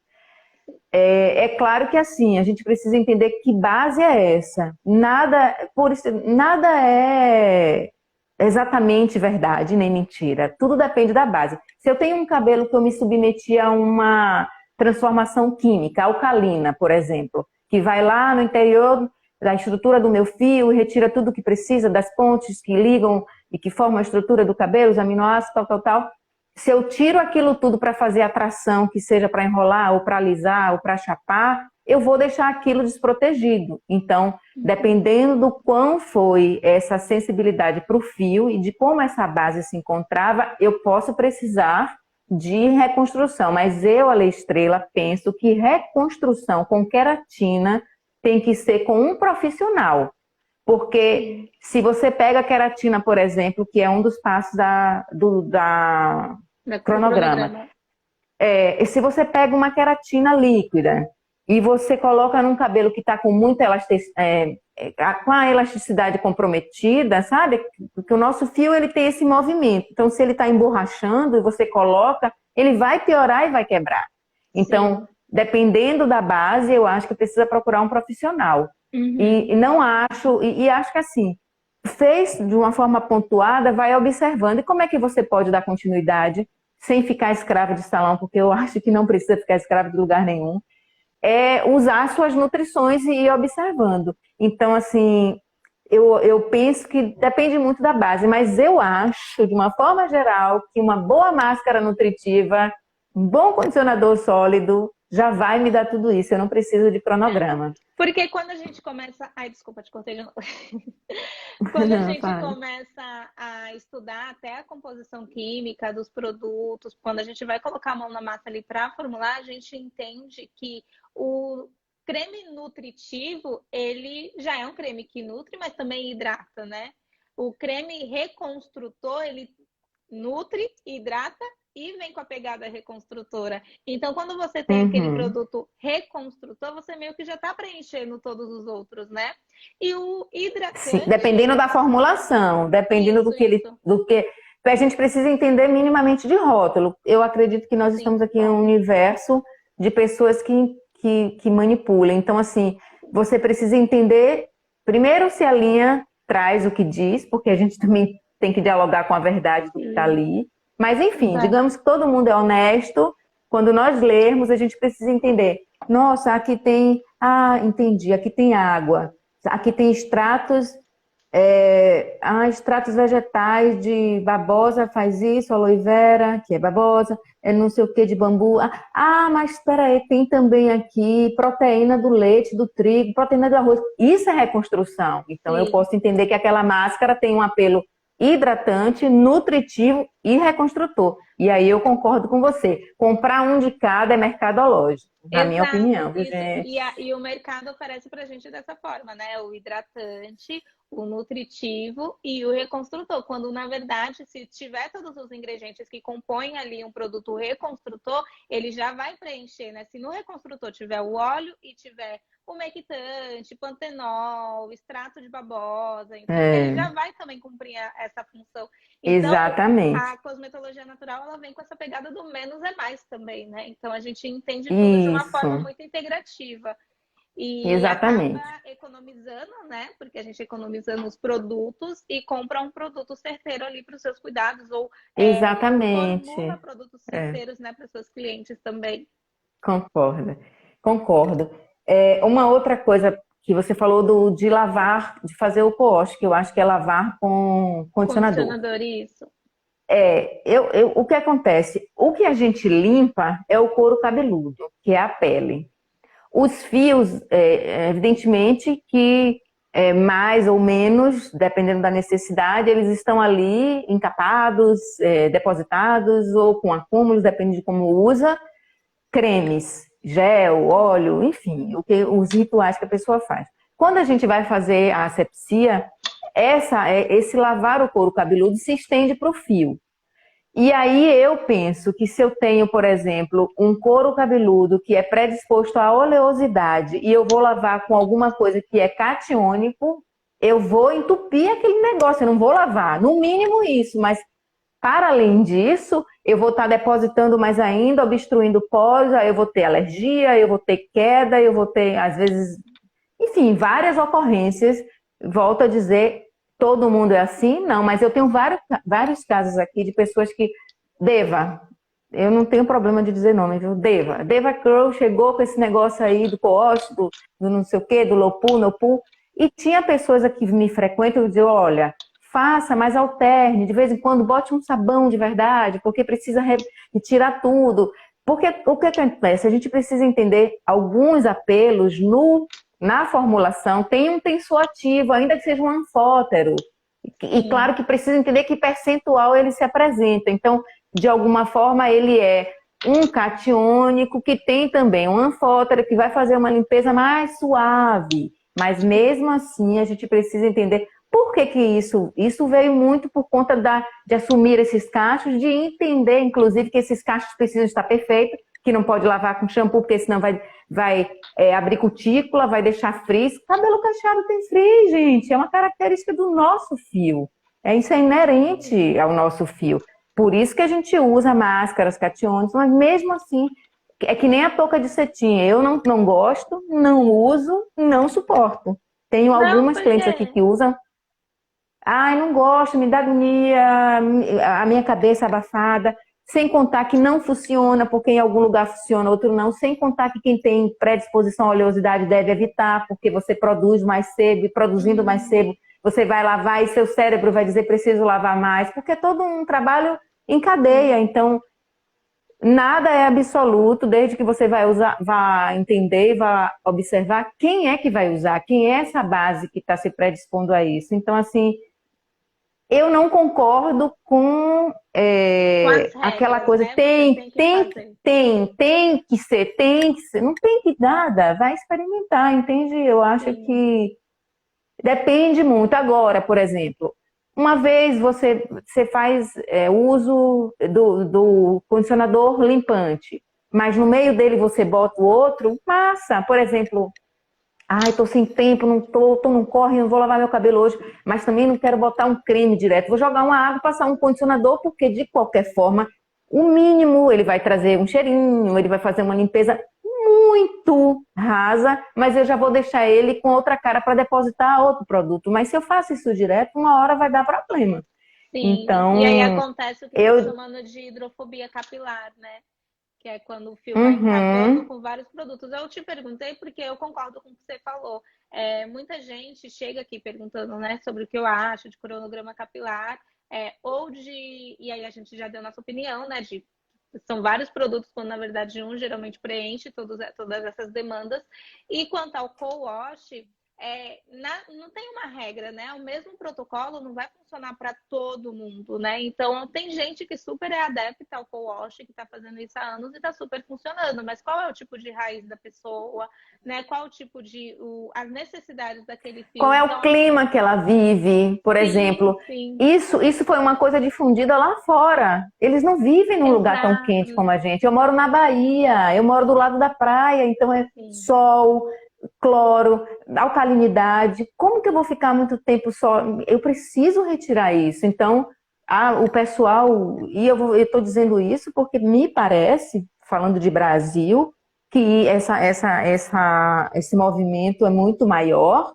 É claro que assim, a gente precisa entender que base é essa. Nada é exatamente verdade nem mentira. Tudo depende da base. Se eu tenho um cabelo que eu me submeti a uma transformação química, alcalina, por exemplo, que vai lá no interior da estrutura do meu fio e retira tudo que precisa das pontes que ligam e que formam a estrutura do cabelo, os aminoácidos, tal, tal, tal. Se eu tiro aquilo tudo para fazer a tração, que seja para enrolar, ou para alisar, ou para chapar, eu vou deixar aquilo desprotegido. Então, dependendo do quão foi essa sensibilidade para o fio e de como essa base se encontrava, eu posso precisar de reconstrução. Mas eu, Ale Estrela, penso que reconstrução com queratina tem que ser com um profissional. Porque sim. se você pega a queratina, por exemplo, que é um dos passos da Do cronograma, cronograma. e se você pega uma queratina líquida e você coloca num cabelo que está com muita com a elasticidade comprometida, sabe? Porque o nosso fio ele tem esse movimento. Então, se ele está emborrachando e você coloca, ele vai piorar e vai quebrar. Então, Sim. dependendo da base, eu acho que precisa procurar um profissional. E Uhum. não acho, e acho que assim, fez de uma forma pontuada, vai observando. E como é que você pode dar continuidade sem ficar escravo de salão? Porque eu acho que não precisa ficar escravo de lugar nenhum. É usar suas nutrições e ir observando. Então, assim, eu penso que depende muito da base, mas eu acho, de uma forma geral, que uma boa máscara nutritiva, um bom condicionador sólido, já vai me dar tudo isso. Eu não preciso de cronograma. Porque quando a gente começa. Ai, desculpa, te cortei de novo. Quando a Não, gente fale. começa a estudar até a composição química dos produtos, quando a gente vai colocar a mão na massa ali para formular, a gente entende que o creme nutritivo, ele já é um creme que nutre, mas também hidrata, né? O creme reconstrutor, ele nutre, hidrata e vem com a pegada reconstrutora. Então, quando você tem aquele Uhum. produto reconstrutor, você meio que já está preenchendo todos os outros, né? E o Sim, hidratante, dependendo da formulação, dependendo isso, isso, do que a gente precisa entender minimamente de rótulo. Eu acredito que nós estamos sim, aqui em um universo de pessoas que manipulam. Então, assim, você precisa entender primeiro se a linha traz o que diz, porque a gente também tem que dialogar com a verdade do que está sim, ali. Mas, enfim, exato. digamos que todo mundo é honesto. Quando nós lermos, a gente precisa entender. Nossa, aqui tem. Ah, entendi, aqui tem água. Aqui tem extratos vegetais de babosa, faz isso, aloe vera, que é babosa, não sei o que de bambu. Mas espera aí, tem também aqui proteína do leite, do trigo, proteína do arroz. Isso é reconstrução. Então eu Sim. posso entender que aquela máscara tem um apelo hidratante, nutritivo e reconstrutor. E aí eu concordo com você. Comprar um de cada é mercadológico, na minha Exato, opinião, viu, isso. gente? E o mercado oferece para a gente dessa forma, né? O hidratante, o nutritivo e o reconstrutor. Quando, na verdade, se tiver todos os ingredientes que compõem ali um produto reconstrutor, ele já vai preencher, né? Se no reconstrutor tiver o óleo e tiver umectante, pantenol, extrato de babosa, enfim, ele já É, vai também cumprir essa função. Então, exatamente. a cosmetologia natural ela vem com essa pegada do menos é mais também, né? Então a gente entende tudo de uma forma Isso. muito integrativa. E acaba Exatamente. economizando, né? Porque a gente economiza nos produtos e compra um produto certeiro ali para os seus cuidados, ou formula Exatamente. produtos É, certeiros, né, para os seus clientes também. concordo. Concordo. Uma outra coisa que você falou de lavar, de fazer o co-wash, que eu acho que é lavar com condicionador. Condicionador, isso. O que acontece? O que a gente limpa é o couro cabeludo, que é a pele. Os fios, evidentemente que mais ou menos, dependendo da necessidade, eles estão ali encapados, depositados ou com acúmulos, depende de como usa, cremes, gel, óleo, enfim, os rituais que a pessoa faz. Quando a gente vai fazer a asepsia, esse lavar o couro cabeludo se estende para o fio. E aí eu penso que se eu tenho, por exemplo, um couro cabeludo que é predisposto à oleosidade e eu vou lavar com alguma coisa que é catiônico, eu vou entupir aquele negócio, eu não vou lavar. No mínimo isso, mas para além disso, eu vou estar depositando mais ainda, obstruindo poros, aí eu vou ter alergia, eu vou ter queda, eu vou ter, às vezes, enfim, várias ocorrências. Volto a dizer, todo mundo é assim? Não, mas eu tenho vários casos aqui de pessoas que. Deva, eu não tenho problema de dizer nome, viu? Deva Crow chegou com esse negócio aí do co-host, do não sei o quê, do Lopu, Nopu, e tinha pessoas aqui que me frequentam e diziam, olha, faça, mas alterne, de vez em quando bote um sabão de verdade, porque precisa retirar tudo. Porque o que acontece? A gente precisa entender alguns apelos na formulação, tem um tensoativo, ainda que seja um anfótero. E claro que precisa entender que percentual ele se apresenta. Então, de alguma forma, ele é um catiônico que tem também um anfótero que vai fazer uma limpeza mais suave. Mas mesmo assim, a gente precisa entender por que isso veio muito por conta de assumir esses cachos, de entender, inclusive, que esses cachos precisam estar perfeitos, que não pode lavar com shampoo, porque senão vai abrir cutícula, vai deixar frizz. Cabelo cacheado tem frizz, gente. É uma característica do nosso fio. Isso é inerente ao nosso fio. Por isso que a gente usa máscaras catiônicas, mas mesmo assim, é que nem a touca de cetim. Eu não gosto, não uso, não suporto. Tenho Não, algumas por clientes aqui quê? que usam. Ai, não gosto, me dá agonia, a minha cabeça abafada. Sem contar que não funciona, porque em algum lugar funciona, outro não. Sem contar que quem tem predisposição à oleosidade deve evitar, porque você produz mais sebo, e produzindo mais Hum, sebo, você vai lavar e seu cérebro vai dizer preciso lavar mais, porque é todo um trabalho em cadeia. sim. Então, nada é absoluto, desde que você vá entender e vá observar quem é que vai usar, quem é essa base que está se predispondo a isso. Então, assim, eu não concordo com Com as aquela regras, coisa, né? Você tem que fazer. tem que ser, não tem que nada, vai experimentar, entende? Eu acho Sim. que depende muito. Agora, por exemplo, uma vez você faz uso do condicionador limpante, mas no meio dele você bota o outro, passa. Por exemplo, ai, tô sem tempo, não tô num corre, não vou lavar meu cabelo hoje, mas também não quero botar um creme direto. Vou jogar uma água, passar um condicionador, porque de qualquer forma, o mínimo, ele vai trazer um cheirinho, ele vai fazer uma limpeza muito rasa, mas eu já vou deixar ele com outra cara para depositar outro produto. Mas se eu faço isso direto, uma hora vai dar problema. Sim. E aí Então, acontece o que estão eu. chamando de hidrofobia capilar, né? Que é quando o fio vai encapando Uhum. com vários produtos. Eu te perguntei porque eu concordo com o que você falou. Muita gente chega aqui perguntando, né, sobre o que eu acho de cronograma capilar, ou de. E aí a gente já deu nossa opinião, né? São vários produtos, quando na verdade um geralmente preenche todas essas demandas. E quanto ao co-wash, não tem uma regra, né? O mesmo protocolo não vai funcionar para todo mundo, né? Então, tem gente que super é adepta ao co-wash, que está fazendo isso há anos e está super funcionando. Mas qual é o tipo de raiz da pessoa, né? Qual o tipo as necessidades daquele fio? Qual é o Então, clima que ela vive, por sim, exemplo. sim, Isso foi uma coisa difundida lá fora. Eles não vivem num lugar tão exato, quente como a gente. Eu moro na Bahia, eu moro do lado da praia, então é sim. sol, cloro, alcalinidade. Como que eu vou ficar muito tempo só? Eu preciso retirar isso. Então, o pessoal, e eu estou dizendo isso porque me parece, falando de Brasil, que esse movimento é muito maior.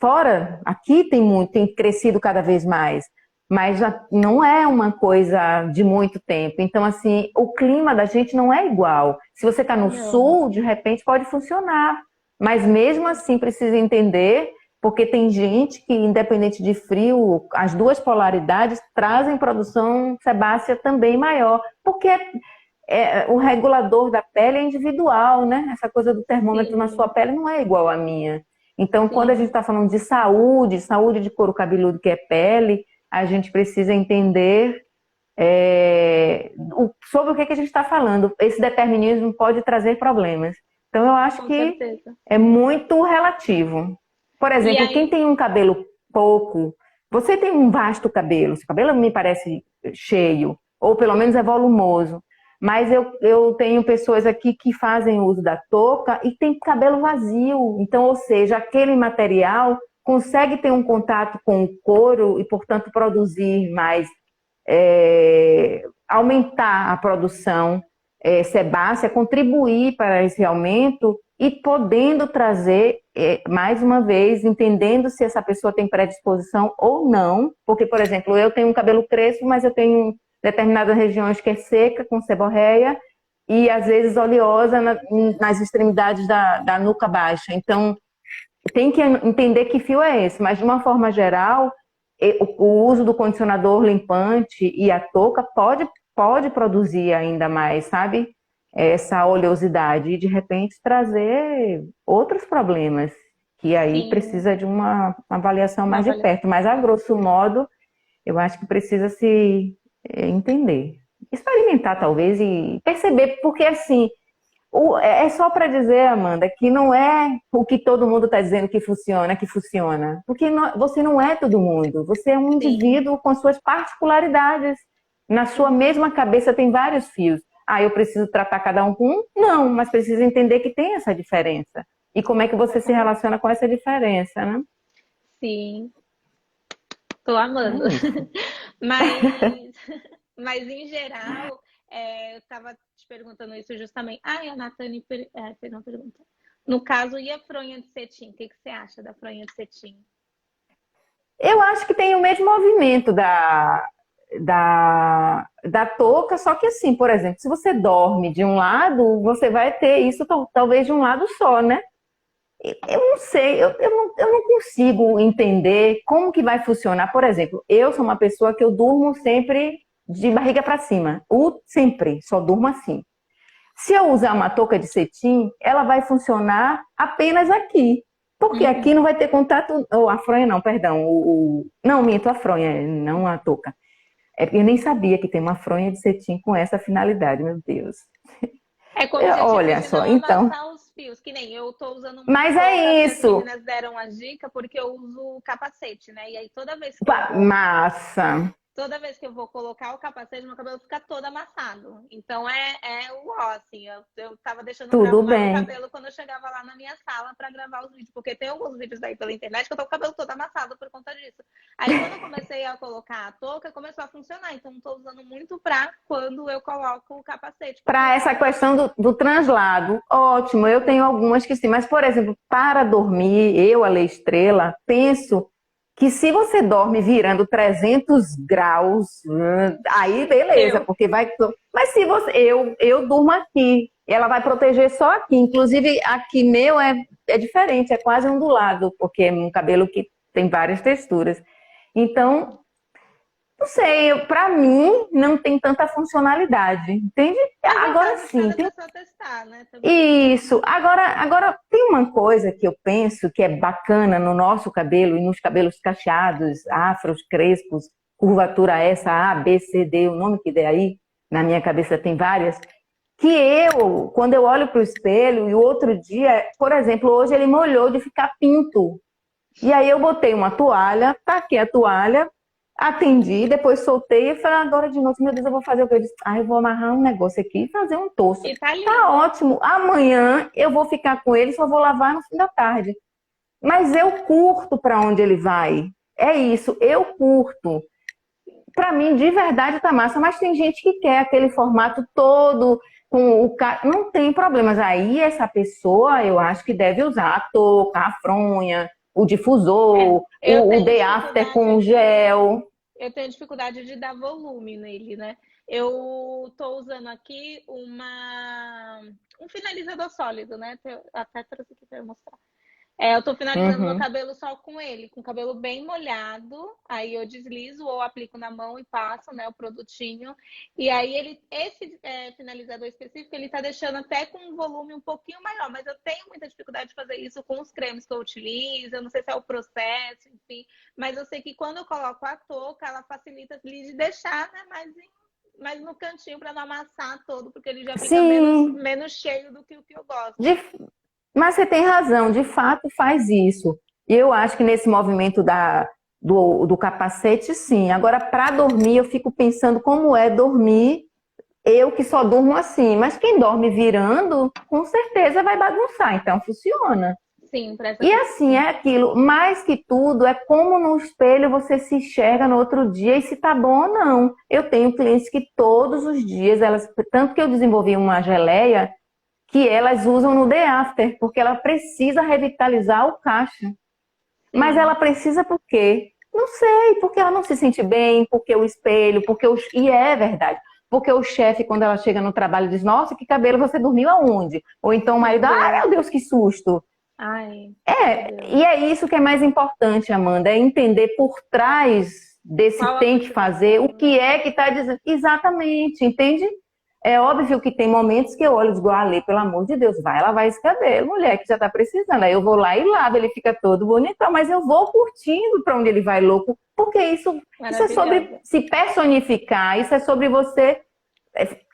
Fora, aqui tem crescido cada vez mais, mas não é uma coisa de muito tempo. Então, assim, o clima da gente não é igual. Se você está no sul, de repente pode funcionar, mas mesmo assim precisa entender, porque tem gente que, independente de frio, as duas polaridades trazem produção sebácea também maior, porque o regulador da pele é individual, né? Essa coisa do termômetro na sua pele não é igual à minha. Então, quando a gente está falando de saúde de couro cabeludo, que é pele, a gente precisa entender sobre o que a gente está falando. Esse determinismo pode trazer problemas. Então, eu acho que é muito relativo. Por exemplo, quem tem um cabelo pouco, você tem um vasto cabelo, seu cabelo me parece cheio, ou pelo menos é volumoso. Mas eu tenho pessoas aqui que fazem uso da touca e tem cabelo vazio. Então, ou seja, aquele material consegue ter um contato com o couro e, portanto, produzir mais, aumentar a produção sebácea, contribuir para esse aumento e podendo trazer, mais uma vez, entendendo se essa pessoa tem predisposição ou não. Porque, por exemplo, eu tenho um cabelo crespo, mas eu tenho determinadas regiões que é seca, com seborreia, e às vezes oleosa nas extremidades da nuca baixa. Então, tem que entender que fio é esse, mas de uma forma geral, o uso do condicionador limpante e a touca pode produzir ainda mais, sabe? Essa oleosidade e de repente trazer outros problemas, que aí precisa de uma avaliação mais de perto. Mas, a grosso modo, eu acho que precisa se entender, experimentar talvez e perceber, porque assim, é só para dizer, Amanda, que não é o que todo mundo está dizendo que funciona, porque você não é todo mundo, você é um indivíduo com suas particularidades, na sua mesma cabeça tem vários fios. Eu preciso tratar cada um com um? Não, mas precisa entender que tem essa diferença, e como é que você se relaciona com essa diferença, né? Sim. Tô amando. Mas em geral, eu estava te perguntando isso justamente. A Nathane fez uma pergunta. No caso, e a fronha de cetim? O que você acha da fronha de cetim? Eu acho que tem o mesmo movimento da touca, só que assim, por exemplo, se você dorme de um lado, você vai ter isso talvez de um lado só, né? Eu não sei, eu não consigo entender como que vai funcionar. Por exemplo, eu sou uma pessoa que eu durmo sempre de barriga para cima. Sempre, só durmo assim. Se eu usar uma touca de cetim, ela vai funcionar apenas aqui. Porque aqui não vai ter contato... Ou a fronha não, perdão. Não, minto, a fronha, não a touca. Eu nem sabia que tem uma fronha de cetim com essa finalidade, meu Deus. É como se olha só, então... os fios, que nem eu tô usando mas é isso. As meninas deram a dica porque eu uso capacete, né? E aí toda vez que massa. Toda vez que eu vou colocar o capacete, meu cabelo fica todo amassado. Então é o ó, assim, eu tava deixando pra arrumar o cabelo quando eu chegava lá na minha sala pra gravar os vídeos, porque tem alguns vídeos daí pela internet que eu tô com o cabelo todo amassado por conta disso. Aí quando eu comecei a colocar a touca, começou a funcionar. Então tô usando muito pra quando eu coloco o capacete. Pra essa questão do translado, ótimo, eu tenho algumas que sim, mas por exemplo, para dormir, eu, a Lei Estrela, penso que se você dorme virando 300 graus, aí beleza, porque vai... Mas se você... Eu durmo aqui, ela vai proteger só aqui. Inclusive, aqui meu é diferente, é quase ondulado, porque é um cabelo que tem várias texturas. Então, não sei, pra mim não tem tanta funcionalidade, entende? Agora sim. Só testar, né? Isso. Agora, tem uma coisa que eu penso que é bacana no nosso cabelo e nos cabelos cacheados, afros, crespos, curvatura essa, A, B, C, D, o nome que der aí, na minha cabeça tem várias, que quando eu olho para o espelho e o outro dia, por exemplo, hoje ele molhou de ficar pinto. E aí eu botei uma toalha, taquei a toalha, atendi, depois soltei e falei, agora de novo, meu Deus, eu vou fazer o que eu disse. Eu vou amarrar um negócio aqui e fazer um torço. Tá ótimo. Amanhã eu vou ficar com ele, só vou lavar no fim da tarde. Mas eu curto para onde ele vai. É isso, eu curto. Para mim, de verdade, tá massa. Mas tem gente que quer aquele formato todo com o cara, não tem problemas. Aí essa pessoa, eu acho que deve usar a touca, a fronha, o difusor, o day after com gel. Eu tenho dificuldade de dar volume nele, né? Eu tô usando aqui um finalizador sólido, né? Até trouxe aqui para mostrar. Eu tô finalizando meu cabelo só com ele, com o cabelo bem molhado. Aí eu deslizo ou aplico na mão e passo, né, o produtinho. E aí esse finalizador específico, ele tá deixando até com um volume um pouquinho maior. Mas eu tenho muita dificuldade de fazer isso com os cremes que eu utilizo. Eu não sei se é o processo, enfim. Mas eu sei que quando eu coloco a touca, ela facilita de deixar, né, mais no cantinho para não amassar todo, porque ele já fica menos cheio do que o que eu gosto. Mas você tem razão, de fato faz isso. E eu acho que nesse movimento do capacete, sim. Agora, para dormir, eu fico pensando como é dormir, eu que só durmo assim. Mas quem dorme virando, com certeza vai bagunçar, então funciona. Sim, e assim, é aquilo, mais que tudo, é como no espelho você se enxerga no outro dia e se tá bom ou não. Eu tenho clientes que todos os dias, tanto que eu desenvolvi uma geleia, que elas usam no day after, porque ela precisa revitalizar o caixa. Mas ela precisa por quê? Não sei, porque ela não se sente bem, porque o espelho, e é verdade. Porque o chefe, quando ela chega no trabalho, diz, nossa, que cabelo, você dormiu aonde? Ou então o marido, ai meu Deus, que susto. E é isso que é mais importante, Amanda, é entender por trás desse tem que fazer, o que é que está dizendo. Exatamente, entende? É óbvio que tem momentos que eu olho e digo, Ale, pelo amor de Deus, vai lavar esse cabelo, mulher, que já tá precisando. Aí eu vou lá e lavo, ele fica todo bonitão, mas eu vou curtindo para onde ele vai louco, porque isso é sobre se personificar, isso é sobre você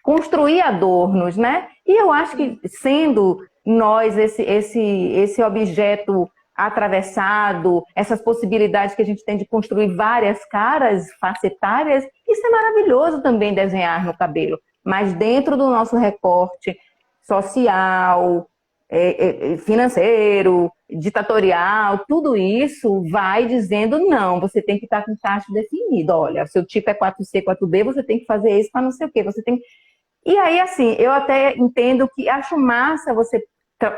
construir adornos, né? E eu acho que sendo nós esse objeto atravessado, essas possibilidades que a gente tem de construir várias caras facetárias, isso é maravilhoso também desenhar no cabelo. Mas dentro do nosso recorte social, financeiro, ditatorial, tudo isso vai dizendo não, você tem que estar com taxa definido. Olha, seu tipo é 4C, 4B, você tem que fazer isso para não sei o quê. E aí, assim, eu até entendo que acho massa você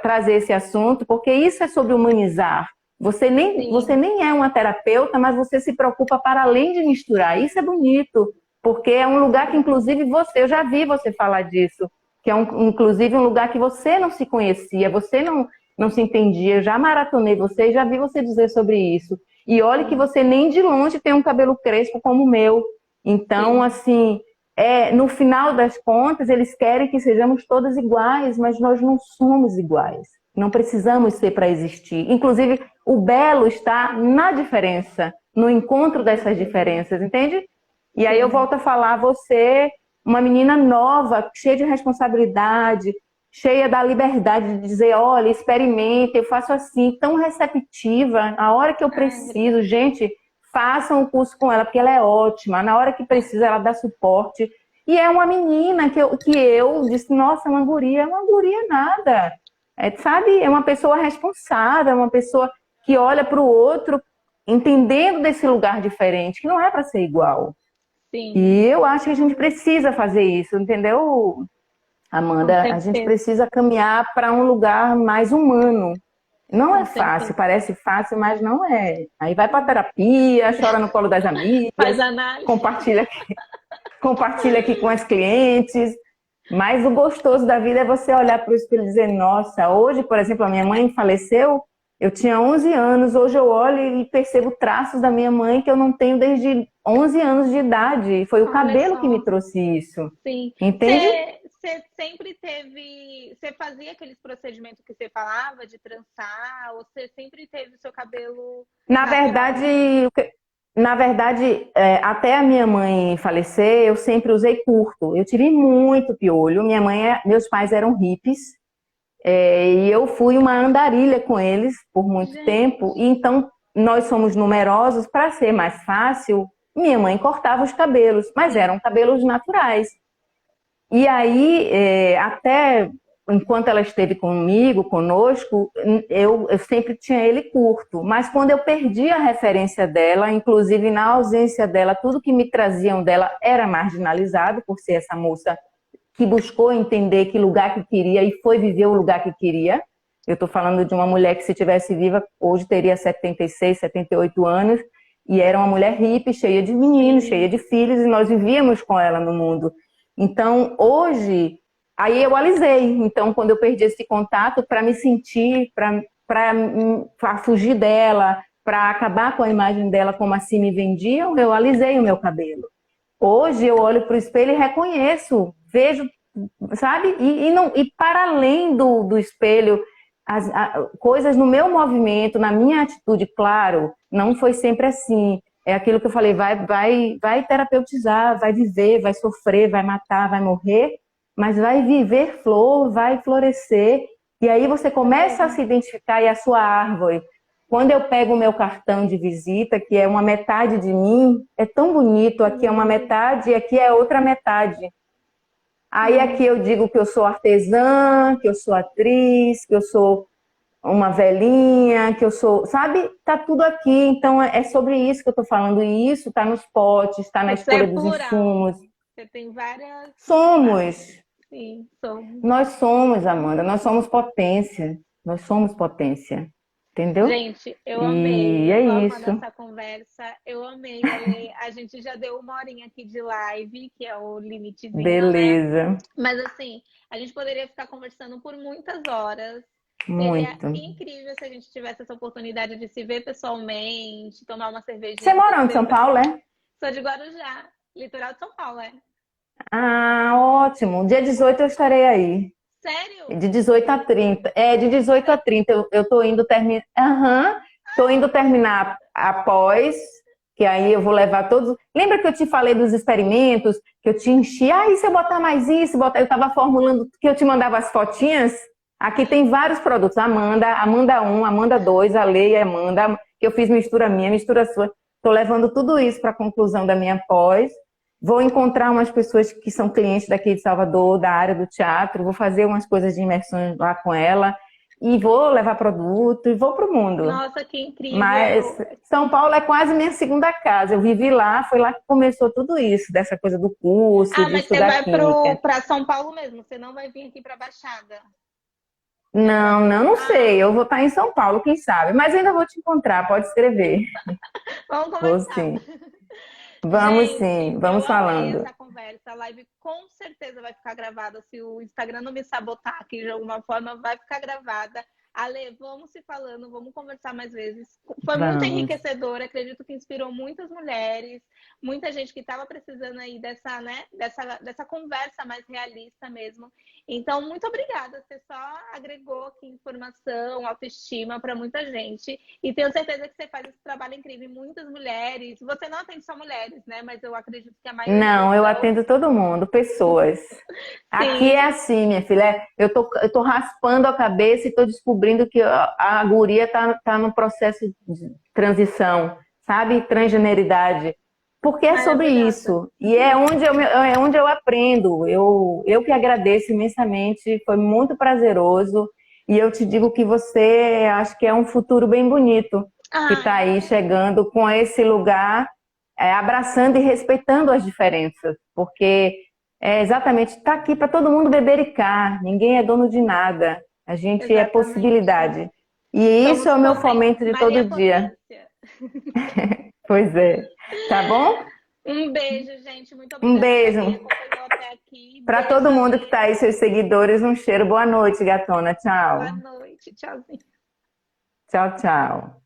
trazer esse assunto, porque isso é sobre humanizar. Você nem é uma terapeuta, mas você se preocupa para além de misturar. Isso é bonito. Porque é um lugar que, inclusive, eu já vi você falar disso, que é, inclusive, um lugar que você não se conhecia, você não se entendia. Eu já maratonei você e já vi você dizer sobre isso. E olha que você nem de longe tem um cabelo crespo como o meu. Então, assim, no final das contas, eles querem que sejamos todas iguais, mas nós não somos iguais. Não precisamos ser para existir. Inclusive, o belo está na diferença, no encontro dessas diferenças, entende? E aí eu volto a falar, você, uma menina nova, cheia de responsabilidade, cheia da liberdade de dizer, olha, experimenta, eu faço assim, tão receptiva, a hora que eu preciso, gente, façam o curso com ela, porque ela é ótima, na hora que precisa ela dá suporte. E é uma menina que eu disse, nossa, uma guria nada. Sabe, é uma pessoa responsável, uma pessoa que olha para o outro, entendendo desse lugar diferente, que não é para ser igual. Sim. E eu acho que a gente precisa fazer isso, entendeu, Amanda? A gente precisa caminhar para um lugar mais humano. Não é fácil, parece fácil, mas não é. Aí vai para terapia, chora no colo das amigas, faz análise, compartilha aqui com as clientes. Mas o gostoso da vida é você olhar para o espelho e dizer, nossa, hoje, por exemplo, a minha mãe faleceu, eu tinha 11 anos, hoje eu olho e percebo traços da minha mãe que eu não tenho desde 11 anos de idade. Foi o cabelo que me trouxe isso. Sim. Entende? Você sempre teve... Você fazia aqueles procedimentos que você falava de trançar? Ou você sempre teve o seu cabelo... Na verdade, até a minha mãe falecer, eu sempre usei curto. Eu tive muito piolho. Meus pais eram hippies. E eu fui uma andarilha com eles por muito tempo. E então, nós somos numerosos. Para ser mais fácil, minha mãe cortava os cabelos. Mas eram cabelos naturais. E aí, até enquanto ela esteve conosco, eu sempre tinha ele curto. Mas quando eu perdi a referência dela, inclusive na ausência dela, tudo que me traziam dela era marginalizado, por ser essa moça que buscou entender que lugar que queria e foi viver o lugar que queria. Eu estou falando de uma mulher que, se tivesse viva, hoje teria 76, 78 anos, e era uma mulher hippie, cheia de meninos, cheia de filhos, e nós vivíamos com ela no mundo. Então, hoje, aí eu alisei. Então, quando eu perdi esse contato, para me sentir, para fugir dela, para acabar com a imagem dela como assim me vendiam, eu alisei o meu cabelo. Hoje eu olho para o espelho e reconheço, vejo, sabe? E para além do espelho, coisas no meu movimento, na minha atitude, claro, não foi sempre assim. É aquilo que eu falei, vai terapeutizar, vai viver, vai sofrer, vai matar, vai morrer, mas vai viver flor, vai florescer. E aí você começa a se identificar, e a sua árvore. Quando eu pego o meu cartão de visita, que é uma metade de mim, é tão bonito, aqui é uma metade e aqui é outra metade. Aí aqui eu digo que eu sou artesã, que eu sou atriz, que eu sou uma velhinha, que eu sou... Sabe? Tá tudo aqui. Então é sobre isso que eu tô falando. E isso tá nos potes, tá na escolha dos insumos. Você tem várias... Somos. Sim, somos. Nós somos, Amanda. Nós somos potência. Nós somos potência. Entendeu? Gente, eu amei. E é isso. Essa conversa. Eu amei. A gente já deu 1 horinha aqui de live, que é o limitezinho, beleza. Né? Mas assim, a gente poderia ficar conversando por muitas horas. Muito. Seria incrível se a gente tivesse essa oportunidade de se ver pessoalmente, tomar uma cervejinha. Você mora em São Paulo, é? Sou de Guarujá, litoral de São Paulo, é. Ah, ótimo. Dia 18 eu estarei aí. Sério? De 18 a 30. É, de 18 a 30 eu tô indo terminar. Tô indo terminar após, que aí eu vou levar todos. Lembra que eu te falei dos experimentos? Que eu te enchi. Ah, e se eu botar mais isso? Eu tava formulando, que eu te mandava as fotinhas. Aqui tem vários produtos. Amanda 1, Amanda 2, a Lei e a Amanda, que eu fiz mistura minha, mistura sua. Tô levando tudo isso para a conclusão da minha pós. Vou encontrar umas pessoas que são clientes daqui de Salvador, da área do teatro, vou fazer umas coisas de imersão lá com ela e vou levar produto e vou pro mundo. Nossa, que incrível! Mas São Paulo é quase minha segunda casa. Eu vivi lá, foi lá que começou tudo isso, dessa coisa do curso, de estudar química. Mas você vai para São Paulo mesmo, você não vai vir aqui para Baixada? Não sei. Eu vou estar em São Paulo, quem sabe. Mas ainda vou te encontrar, pode escrever. Vamos conversar. Vou sim. Vamos Gente, sim, vamos falando. Essa conversa, a live com certeza vai ficar gravada. Se o Instagram não me sabotar aqui de alguma forma, vai ficar gravada. Ale, vamos se falando, vamos conversar mais vezes. Foi muito enriquecedor, acredito que inspirou muitas mulheres, muita gente que estava precisando aí dessa conversa mais realista mesmo. Então, muito obrigada. Você só agregou aqui informação, autoestima para muita gente. E tenho certeza que você faz esse trabalho incrível em muitas mulheres. Você não atende só mulheres, né? Mas eu acredito que a maioria... Não, eu atendo todo mundo, pessoas. Aqui é assim, minha filha. Eu tô raspando a cabeça e tô descobrindo que a guria tá no processo de transição, sabe? Transgeneridade. Porque é sobre isso. E é onde eu aprendo. Eu que agradeço imensamente. Foi muito prazeroso. E eu te digo que você, acho que é um futuro bem bonito. Que está aí chegando com esse lugar, abraçando e respeitando as diferenças. Porque exatamente, está aqui para todo mundo bebericar. Ninguém é dono de nada. A gente é possibilidade. E isso é o meu fomento de todo dia. Pois é. Tá bom? Um beijo, gente. Muito obrigada. Um beijo. Para todo mundo que está aí, seus seguidores, um cheiro. Boa noite, gatona. Tchau. Boa noite. Tchauzinho. Tchau, tchau.